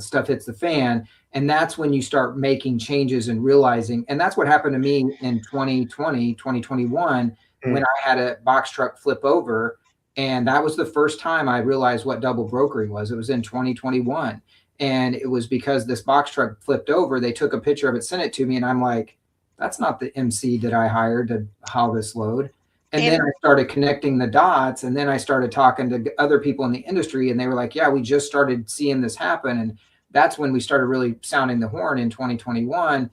stuff hits the fan. And that's when you start making changes and realizing, and that's what happened to me in 2021, when I had a box truck flip over And that was the first time I realized what double brokering was. It was in 2021. And it was because this box truck flipped over. They took a picture of it, sent it to me. And I'm like, that's not the MC that I hired to haul this load. And then I started connecting the dots. And then I started talking to other people in the industry. And they were like, yeah, we just started seeing this happen. And that's when we started really sounding the horn in 2021.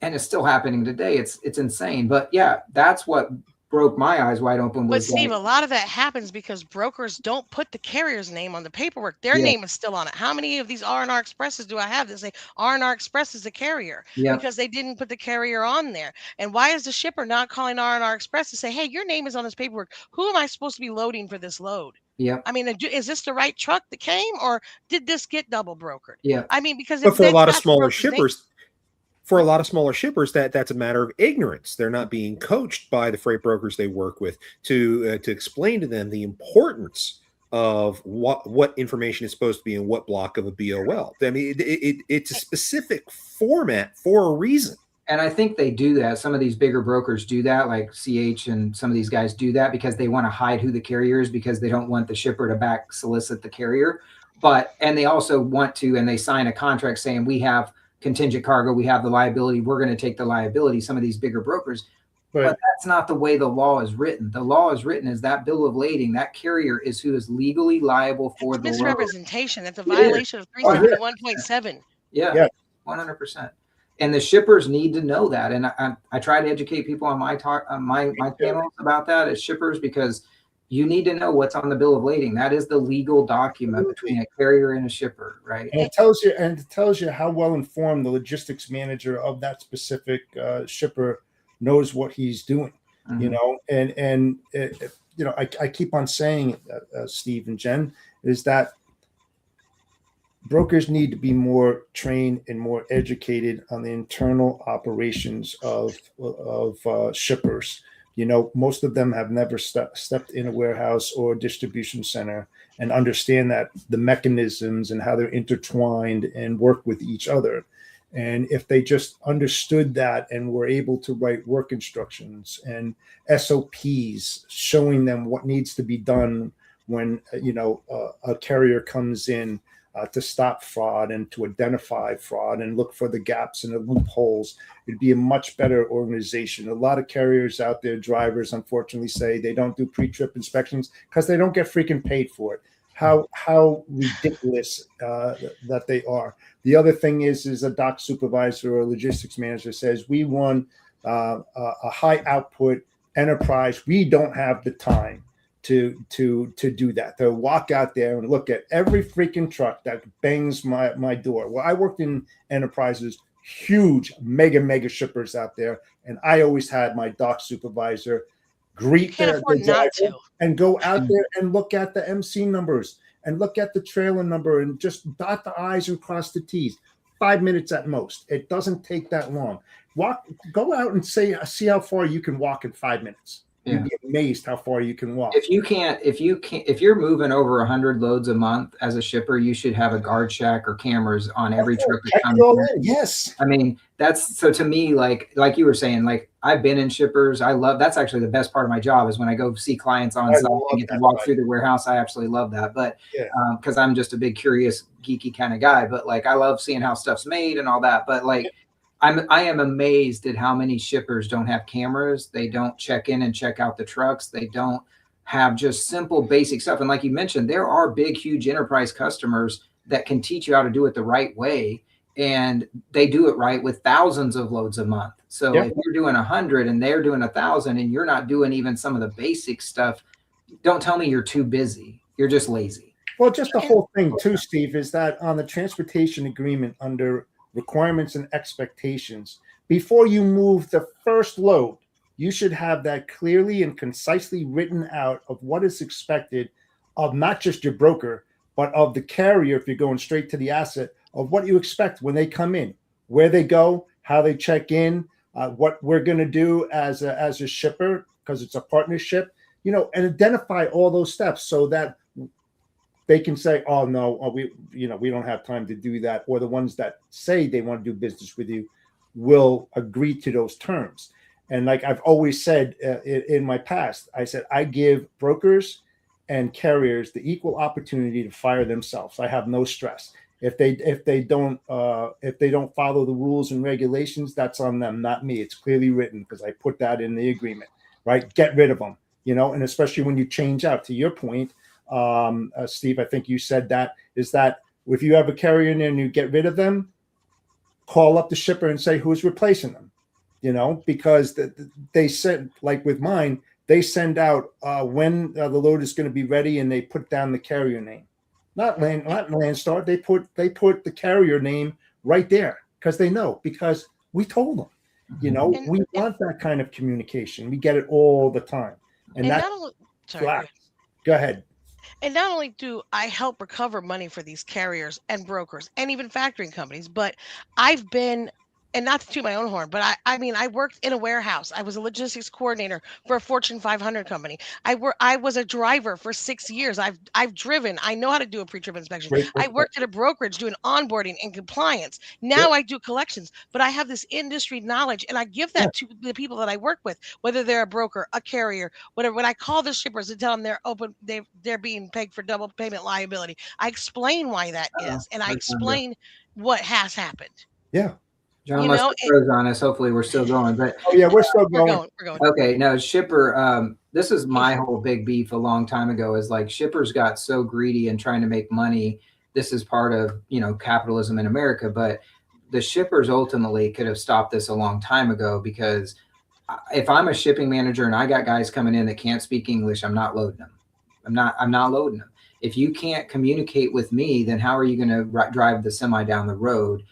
And it's still happening today. It's insane. But yeah, that's what broke my eyes wide open. But Steve, a lot of that happens because brokers don't put the carrier's name on the paperwork. Their name is still on it. How many of these R&R Expresses do I have that say R&R Express is the carrier? Because they didn't put the carrier on there. And why is the shipper not calling R&R Express to say, hey, your name is on this paperwork. Who am I supposed to be loading for this load? I mean, is this the right truck that came, or did this get double brokered? I mean, because for a lot of smaller shippers, that's a matter of ignorance. They're not being coached by the freight brokers they work with to explain to them the importance of what information is supposed to be in what block of a BOL. I mean, it's a specific format for a reason. And I think they do that. Some of these bigger brokers do that, like CH and some of these guys do that because they want to hide who the carrier is, because they don't want the shipper to back solicit the carrier. And they also want to, and they sign a contract saying, we have contingent cargo, we have the liability, we're going to take the liability, some of these bigger brokers. But that's not the way the law is written. The law is written as that bill of lading, that carrier is who is legally liable for the misrepresentation. That's a violation of 371.7. Yeah, 100%. And the shippers need to know that. And I try to educate people on my channels about that as shippers, because you need to know what's on the bill of lading. That is the legal document between a carrier and a shipper, right? And it tells you how well informed the logistics manager of that specific shipper knows what he's doing. You know, and you know, I keep on saying, Steve and Jen, is that brokers need to be more trained and more educated on the internal operations of shippers. You know, most of them have never stepped in a warehouse or a distribution center and understand that the mechanisms and how they're intertwined and work with each other. And if they just understood that and were able to write work instructions and SOPs showing them what needs to be done when, you know, a carrier comes in to stop fraud and to identify fraud and look for the gaps and the loopholes, it'd be a much better organization. A lot of carriers out there, drivers, unfortunately, say they don't do pre-trip inspections because they don't get freaking paid for it. How ridiculous that they are. The other thing is a dock supervisor or a logistics manager says, we run a high output enterprise. We don't have the time to do that. To walk out there and look at every freaking truck that bangs my door. Well, I worked in enterprises, huge mega shippers out there, and I always had my dock supervisor greet the driver and go out there and look at the MC numbers and look at the trailer number and just dot the I's and cross the T's. 5 minutes at most. It doesn't take that long. Go out and see how far you can walk in 5 minutes. You'd be amazed how far you can walk. If you're moving over 100 loads a month as a shipper, you should have a guard shack or cameras on every truck that comes in. Yes. I mean, that's so to me, like you were saying, like I've been in shippers. That's actually the best part of my job is when I go see clients on site and get to walk through the warehouse. I absolutely love that. But because I'm just a big curious, geeky kind of guy, but like I love seeing how stuff's made and all that. But like I am amazed at how many shippers don't have cameras. They don't check in and check out the trucks. They don't have just simple basic stuff. And like you mentioned, there are big, huge enterprise customers that can teach you how to do it the right way. And they do it right with thousands of loads a month. So if you're doing 100 and they're doing 1,000 and you're not doing even some of the basic stuff, don't tell me you're too busy. You're just lazy. Well, just the whole thing too, Steve, is that on the transportation agreement under requirements and expectations, before you move the first load, you should have that clearly and concisely written out of what is expected of not just your broker, but of the carrier, if you're going straight to the asset, of what you expect when they come in, where they go, how they check in, what we're going to do as a shipper, because it's a partnership, you know, and identify all those steps so that they can say, oh, no, we don't have time to do that. Or the ones that say they want to do business with you will agree to those terms. And like I've always said in my past, I said, I give brokers and carriers the equal opportunity to fire themselves. I have no stress. If they don't follow the rules and regulations, that's on them, not me. It's clearly written because I put that in the agreement, right? Get rid of them, and especially when you change out. To your point, Steve, I think you said that is that if you have a carrier in there and you get rid of them, call up the shipper and say who's replacing them, because they said, like with mine, they send out when the load is going to be ready, and they put down the carrier name, not Landstar. They put the carrier name right there because they know, because we told them. We want that kind of communication. We get it all the time, and that's go ahead. And not only do I help recover money for these carriers and brokers and even factoring companies, but I've been, and not to toot my own horn, but I mean, I worked in a warehouse. I was a logistics coordinator for a Fortune 500 company. I was a driver for 6 years. I've driven. I know how to do a pre-trip inspection. I worked at a brokerage doing onboarding and compliance. Now I do collections, but I have this industry knowledge, and I give that to the people that I work with, whether they're a broker, a carrier, whatever. When I call the shippers and tell them they're being pegged for double payment liability, I explain why that is, and I explain what has happened. Yeah. John must have froze on us. Hopefully we're still going. But we're still going. We're going. Okay, no, shipper. This is my whole big beef a long time ago. Is like shippers got so greedy and trying to make money. This is part of capitalism in America, but the shippers ultimately could have stopped this a long time ago, because if I'm a shipping manager and I got guys coming in that can't speak English, I'm not loading them. I'm not loading them. If you can't communicate with me, then how are you going to drive the semi down the road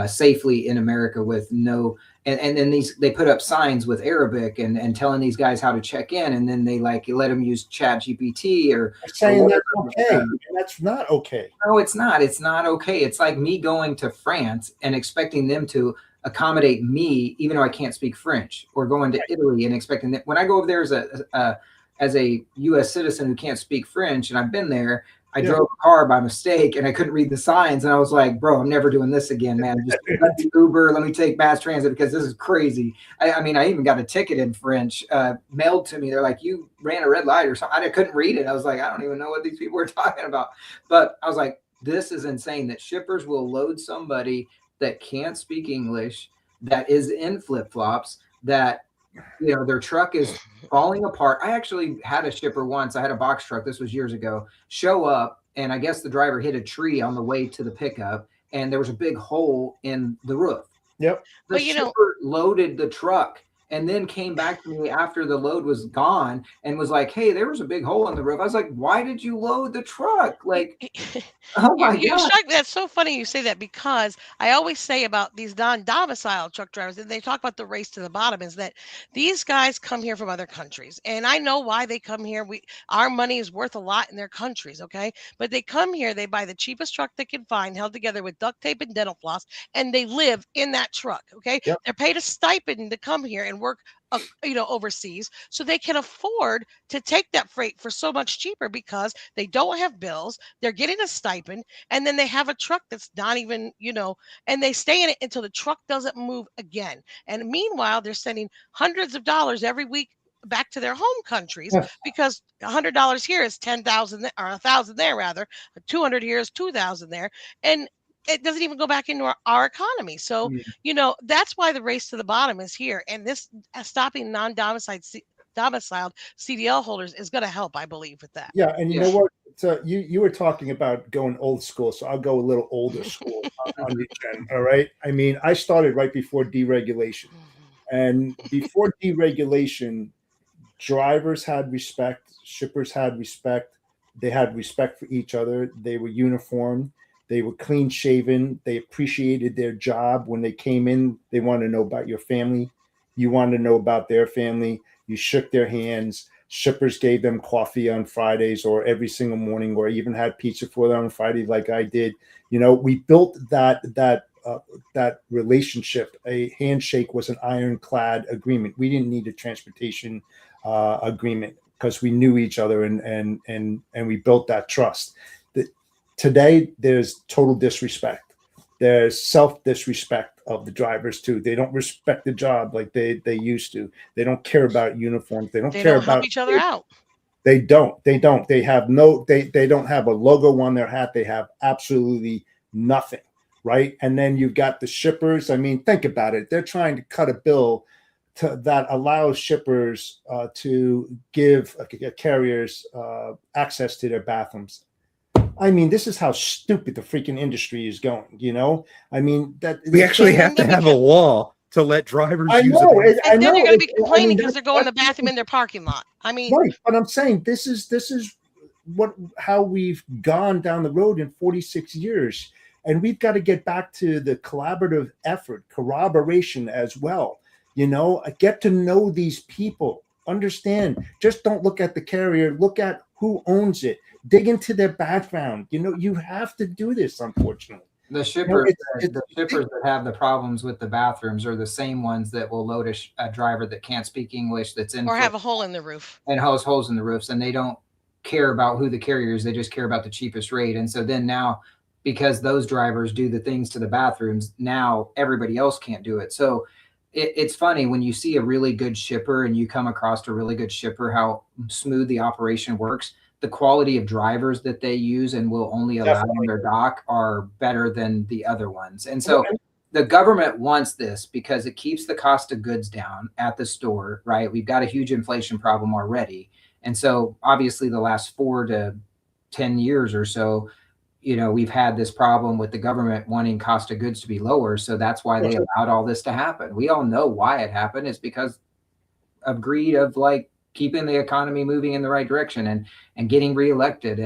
safely in America with no, and then they put up signs with Arabic and telling these guys how to check in, and then they let them use Chat GPT or saying that's okay. That's not okay. No, it's not. It's not okay. It's like me going to France and expecting them to accommodate me, even though I can't speak French, or going to Italy and expecting that when I go over there as a U.S. citizen who can't speak French, and I've been there. I drove a car by mistake and I couldn't read the signs. And I was like, bro, I'm never doing this again, man. Just let me Uber, let me take mass transit, because this is crazy. I mean, I even got a ticket in French mailed to me. They're like, you ran a red light or something. I couldn't read it. I was like, I don't even know what these people are talking about. But I was like, this is insane that shippers will load somebody that can't speak English, that is in flip-flops, that their truck is falling apart. I actually had a shipper once. I had a box truck. This was years ago. Show up, and I guess the driver hit a tree on the way to the pickup, and there was a big hole in the roof. Yep. The shipper loaded the truck and then came back to me after the load was gone and was like, hey, there was a big hole in the roof. I was like, why did you load the truck? Like, oh my God. That's so funny you say that, because I always say about these non-domiciled truck drivers, and they talk about the race to the bottom, is that these guys come here from other countries. And I know why they come here. Our money is worth a lot in their countries, okay? But they come here, they buy the cheapest truck they can find, held together with duct tape and dental floss, and they live in that truck, okay? Yep. They're paid a stipend to come here and work overseas, so they can afford to take that freight for so much cheaper, because they don't have bills, they're getting a stipend, and then they have a truck that's not even, and they stay in it until the truck doesn't move again. And meanwhile, they're sending hundreds of dollars every week back to their home countries, because $100 here is 10,000 or 1,000 there, rather 200 here is 2,000 there, and it doesn't even go back into our economy. So, that's why the race to the bottom is here. And this stopping non-domiciled CDL holders is going to help, I believe, with that. Yeah. And you know what? So you were talking about going old school. So I'll go a little older school on you, Jen. All right. I mean, I started right before deregulation. And before deregulation, drivers had respect, shippers had respect. They had respect for each other. They were uniformed. They were clean shaven. They appreciated their job. When they came in, they wanted to know about your family. You wanted to know about their family. You shook their hands. Shippers gave them coffee on Fridays or every single morning, or even had pizza for them on Friday, like I did. We built that relationship. A handshake was an ironclad agreement. We didn't need a transportation agreement, because we knew each other and we built that trust. Today, there's total disrespect. There's self-disrespect of the drivers too. They don't respect the job like they used to. They don't care about uniforms. They don't care about help each other out. They don't. They don't. They have no. They don't have a logo on their hat. They have absolutely nothing, right? And then you've got the shippers. I mean, think about it. They're trying to cut a bill that allows shippers to give carriers access to their bathrooms. I mean, this is how stupid the freaking industry is going. You know, I mean that we actually have to have a law to let drivers use it. And then you're going to be complaining because they're going to the bathroom in their parking lot. I mean, right. But I'm saying this is how we've gone down the road in 46 years. And we've got to get back to the collaborative effort, corroboration as well. You know, get to know these people, understand, just don't look at the carrier, look at who owns it, dig into their background. You know, you have to do this, unfortunately. The shippers, the shippers that have the problems with the bathrooms are the same ones that will load a driver that can't speak English, that's in or have a hole in the roof and has holes in the roofs, and they don't care about who the carrier is. They just care about the cheapest rate. And so then now, because those drivers do the things to the bathrooms, now everybody else can't do it. So it's funny when you see a really good shipper and you come across a really good shipper, how smooth the operation works. The quality of drivers that they use and will only allow on their dock are better than the other ones. And so the government wants this because it keeps the cost of goods down at the store, right? We've got a huge inflation problem already. And so obviously the last 4 to 10 years or so, you know, we've had this problem with the government wanting cost of goods to be lower. So that's why they allowed all this to happen. We all know why it happened. It's because of greed, of like keeping the economy moving in the right direction and getting reelected.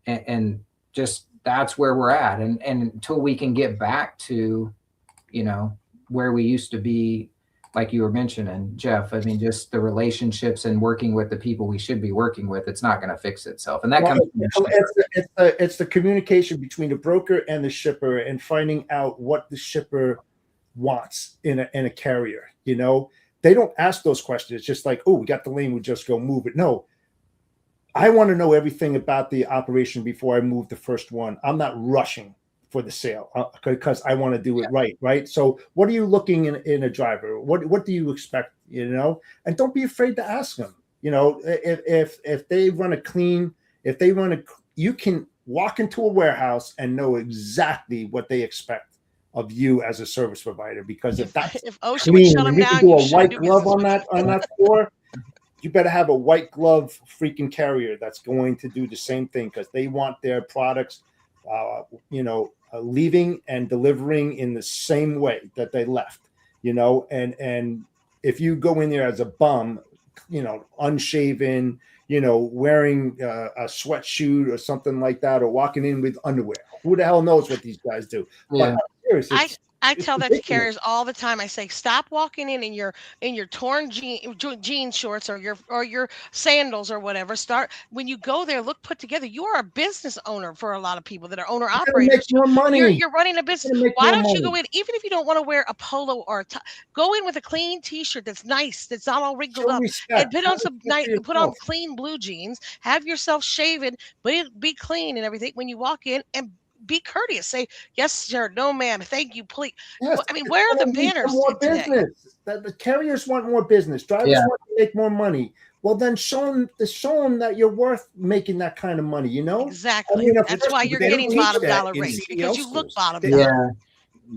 And just that's where we're at. And until we can get back to, you know, where we used to be, like you were mentioning, Jeff, I mean, just the relationships and working with the people we should be working with, it's not going to fix itself. And that comes from it's the communication between the broker and the shipper and finding out what the shipper wants in a carrier. You know, they don't ask those questions. It's just like, oh, we got the lane, we just go move it. No, I want to know everything about the operation before I move the first one. I'm not rushing for the sale because I want to do it right. So what are you looking in a driver? What do you expect, you know? And don't be afraid to ask them, you know, if they run a clean, you can walk into a warehouse and know exactly what they expect of you as a service provider, because if OSHA would shut them you down, can do a white glove on that floor, you better have a white glove freaking carrier that's going to do the same thing, because they want their products, you know, leaving and delivering in the same way that they left, you know. And if you go in there as a bum, you know, unshaven, you know, wearing a sweatshirt or something like that, or walking in with underwear, who the hell knows what these guys do? Yeah. But I tell that to carriers all the time. I say, stop walking in your torn jean shorts or your sandals or whatever. Start when you go there, look put together. You are a business owner for a lot of people that are owner operators. Make more money. You're running a business. Why don't you go in, even if you don't want to wear a polo or go in with a clean T-shirt that's nice, that's not all wrinkled up, and put on clean blue jeans. Have yourself shaven, but be clean and everything when you walk in, and be courteous. Say, yes, sir. No, ma'am. Thank you. Please. Yes, I mean, where are the banners today? The carriers want more business. Drivers want to make more money. Well, then show them that you're worth making that kind of money, you know? Exactly. I mean, that's why you're getting bottom dollar rates, because you look bottom dollar. Yeah.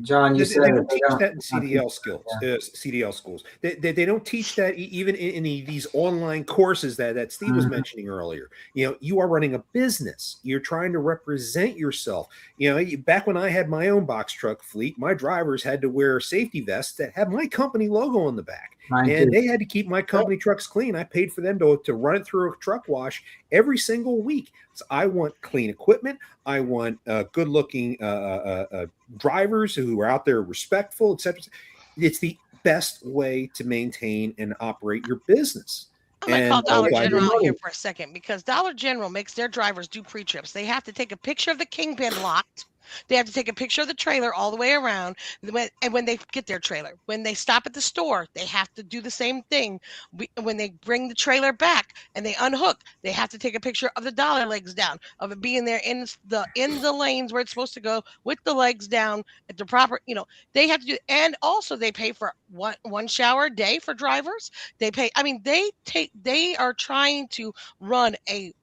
John, you said they don't teach that in CDL skills, CDL schools. They don't teach that even in these online courses that Steve was mentioning earlier. You know, you are running a business. You're trying to represent yourself. You know, back when I had my own box truck fleet, my drivers had to wear safety vests that had my company logo on the back. They had to keep my company trucks clean. I paid for them to run it through a truck wash every single week. So I want clean equipment. I want good-looking drivers who are out there respectful, etc. It's the best way to maintain and operate your business. I'm going to call Dollar General out here for a second, because Dollar General makes their drivers do pre-trips. They have to take a picture of the kingpin locked. They have to take a picture of the trailer all the way around. And when they get their trailer, when they stop at the store, they have to do the same thing. When they bring the trailer back and they unhook, they have to take a picture of the dollar legs down, of it being there in the lanes where it's supposed to go with the legs down at the proper, they have to do. And also they pay for one shower a day for drivers. They pay. I mean, they are trying to run a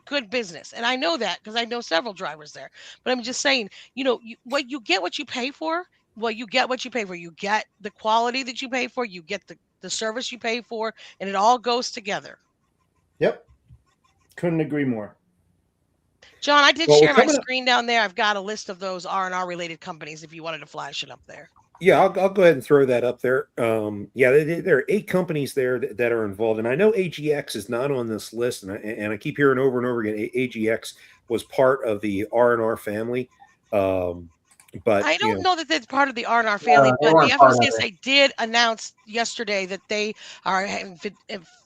good business, and I know that because I know several drivers there. But I'm just saying, you get what you pay for. Well, you get what you pay for. You get the quality that you pay for. You get the service you pay for, and it all goes together. Yep, couldn't agree more. John, I did share my screen down there. I've got a list of those R&R related companies if you wanted to flash it up there. Yeah, I'll go ahead and throw that up there. There are 8 companies there that are involved, and I know AGX is not on this list, and I keep hearing over and over again AGX was part of the R&R family, but I don't know that that's part of the R&R family, but the FRCSA did announce yesterday that they are having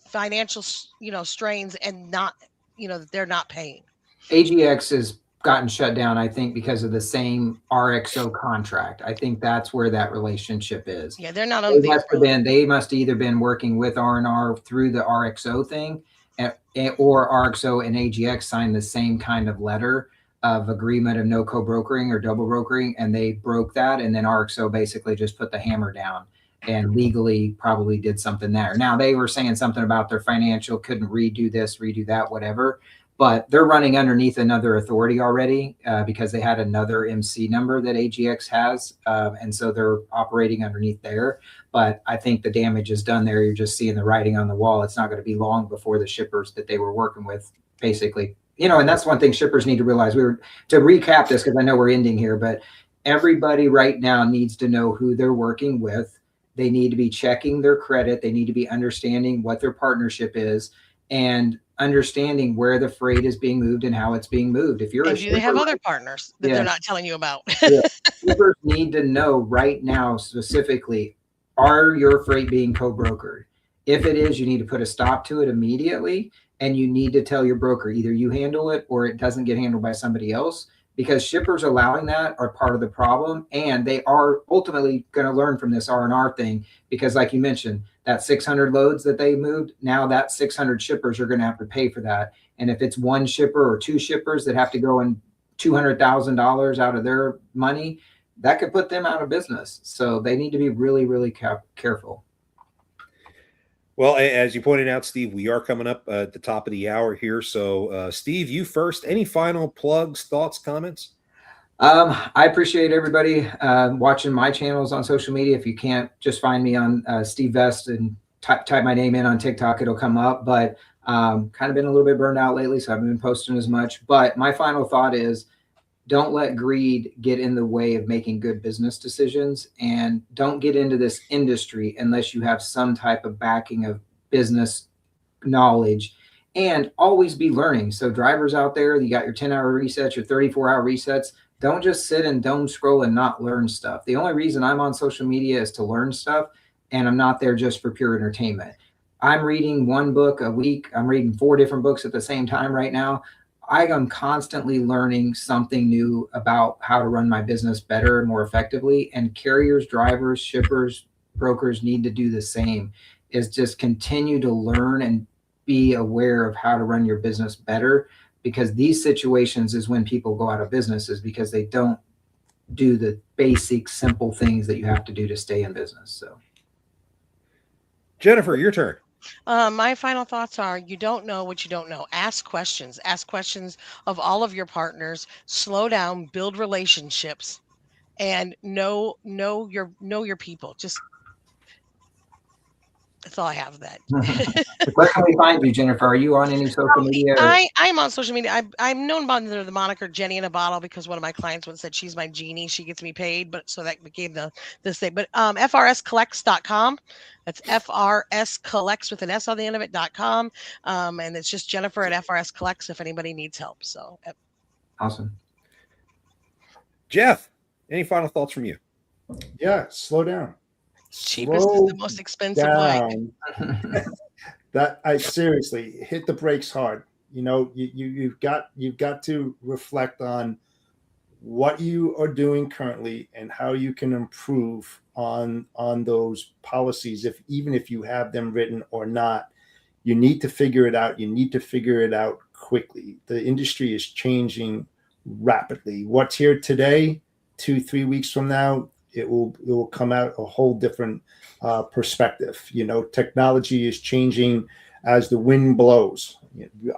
financial, strains and not, that they're not paying. AGX has gotten shut down, I think, because of the same RXO contract. I think that's where that relationship is. Yeah, they're not on they must have either been working with R&R through the RXO thing, or RXO and AGX signed the same kind of letter of agreement of no co-brokering or double brokering, and they broke that, and then RXO basically just put the hammer down and legally probably did something there. Now, they were saying something about their financial, couldn't redo this, redo that, whatever. But they're running underneath another authority already because they had another MC number that AGX has. And so they're operating underneath there. But I think the damage is done there. You're just seeing the writing on the wall. It's not going to be long before the shippers that they were working with basically, and that's one thing shippers need to realize. To recap this, because I know we're ending here, but everybody right now needs to know who they're working with. They need to be checking their credit. They need to be understanding what their partnership is and understanding where the freight is being moved and how it's being moved. If you're do they have other partners that they're not telling you about? Shippers need to know right now specifically, are your freight being co-brokered? If it is, you need to put a stop to it immediately, and you need to tell your broker either you handle it or it doesn't get handled by somebody else, because shippers allowing that are part of the problem, and they are ultimately going to learn from this R&R thing, because like you mentioned, that 600 loads that they moved, now that 600 shippers are going to have to pay for that. And if it's one shipper or 2 shippers that have to go in $200,000 out of their money, that could put them out of business. So they need to be really, really careful. Well, as you pointed out, Steve, we are coming up at the top of the hour here. So, Steve, you first. Any final plugs, thoughts, comments? I appreciate everybody watching my channels on social media. If you can't, just find me on Steve Vest and type my name in on TikTok. It'll come up. But kind of been a little bit burned out lately, so I haven't been posting as much. But my final thought is, don't let greed get in the way of making good business decisions, and don't get into this industry unless you have some type of backing of business knowledge, and always be learning. So drivers out there, you got your 10-hour resets, your 34-hour resets. Don't just sit and doom scroll and not learn stuff. The only reason I'm on social media is to learn stuff, and I'm not there just for pure entertainment. I'm reading 1 book a week. I'm reading 4 different books at the same time right now. I am constantly learning something new about how to run my business better and more effectively. And carriers, drivers, shippers, brokers need to do the same, is just continue to learn and be aware of how to run your business better, because these situations is when people go out of businesses because they don't do the basic, simple things that you have to do to stay in business. So, Jennifer, your turn. My final thoughts are, you don't know what you don't know. Ask questions. Ask questions of all of your partners. Slow down, build relationships, and know your people. Just that's all I have. That. Where can we find you, Jennifer? Are you on any social media? I'm on social media. I'm known by the moniker Jenny in a Bottle, because one of my clients once said she's my genie. She gets me paid, but so that became this thing. But FRScollects.com. That's FRS Collects with an S on the end of it.com. And it's just Jennifer at FRS Collects if anybody needs help. So awesome. Jeff, any final thoughts from you? Yeah, slow down. Cheapest is the most expensive way. That I seriously hit the brakes hard. You've got to reflect on what you are doing currently and how you can improve on those policies, even if you have them written or not. You need to figure it out. You need to figure it out quickly. The industry is changing rapidly. What's here today, 2-3 weeks from now, it will come out a whole different perspective. Technology is changing as the wind blows.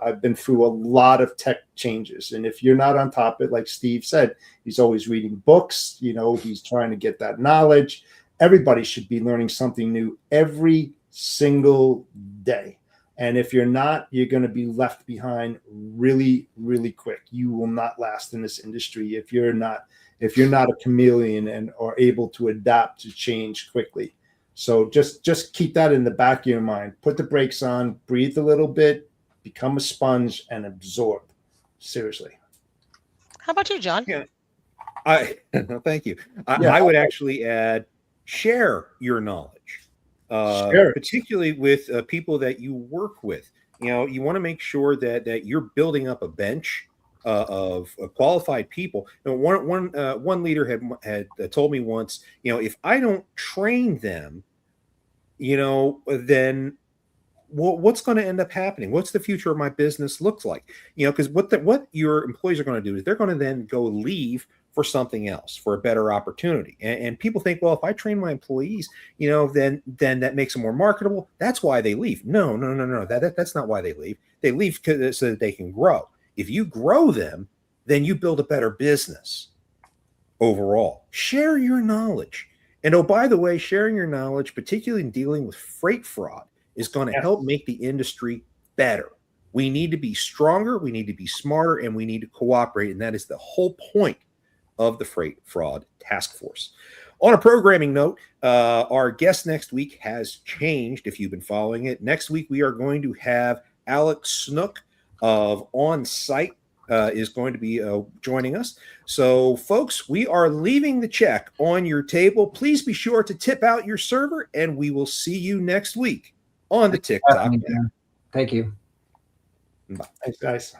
I've been through a lot of tech changes, and if you're not on top of it, like Steve said, he's always reading books. He's trying to get that knowledge. Everybody should be learning something new every single day. And if you're not, you're going to be left behind really, really quick. You will not last in this industry if you're not a chameleon and are able to adapt to change quickly. So just keep that in the back of your mind. Put the brakes on, breathe a little bit, become a sponge, and absorb. Seriously. How about you, John? Yeah. Thank you. I would actually add, share your knowledge. Particularly with people that you work with. You want to make sure that you're building up a bench of qualified people. One leader had told me once, if I don't train them, then what's going to end up happening? What's the future of my business looks like? Because what your employees are going to do is they're going to then go leave for something else, for a better opportunity. And people think, well, if I train my employees, then that makes them more marketable. That's why they leave. No. That's not why they leave. They leave so that they can grow. If you grow them, then you build a better business overall. Share your knowledge. And oh, by the way, sharing your knowledge, particularly in dealing with freight fraud, is going to help make the industry better. We need to be stronger, we need to be smarter, and we need to cooperate. And that is the whole point of the Freight Fraud Task Force. On a programming note, our guest next week has changed, if you've been following it. Next week, we are going to have Alex Snook of On Site is going to be joining us. So, folks, we are leaving the check on your table. Please be sure to tip out your server, and we will see you next week on the Tic Toc. Thank you. Bye. Thanks, guys.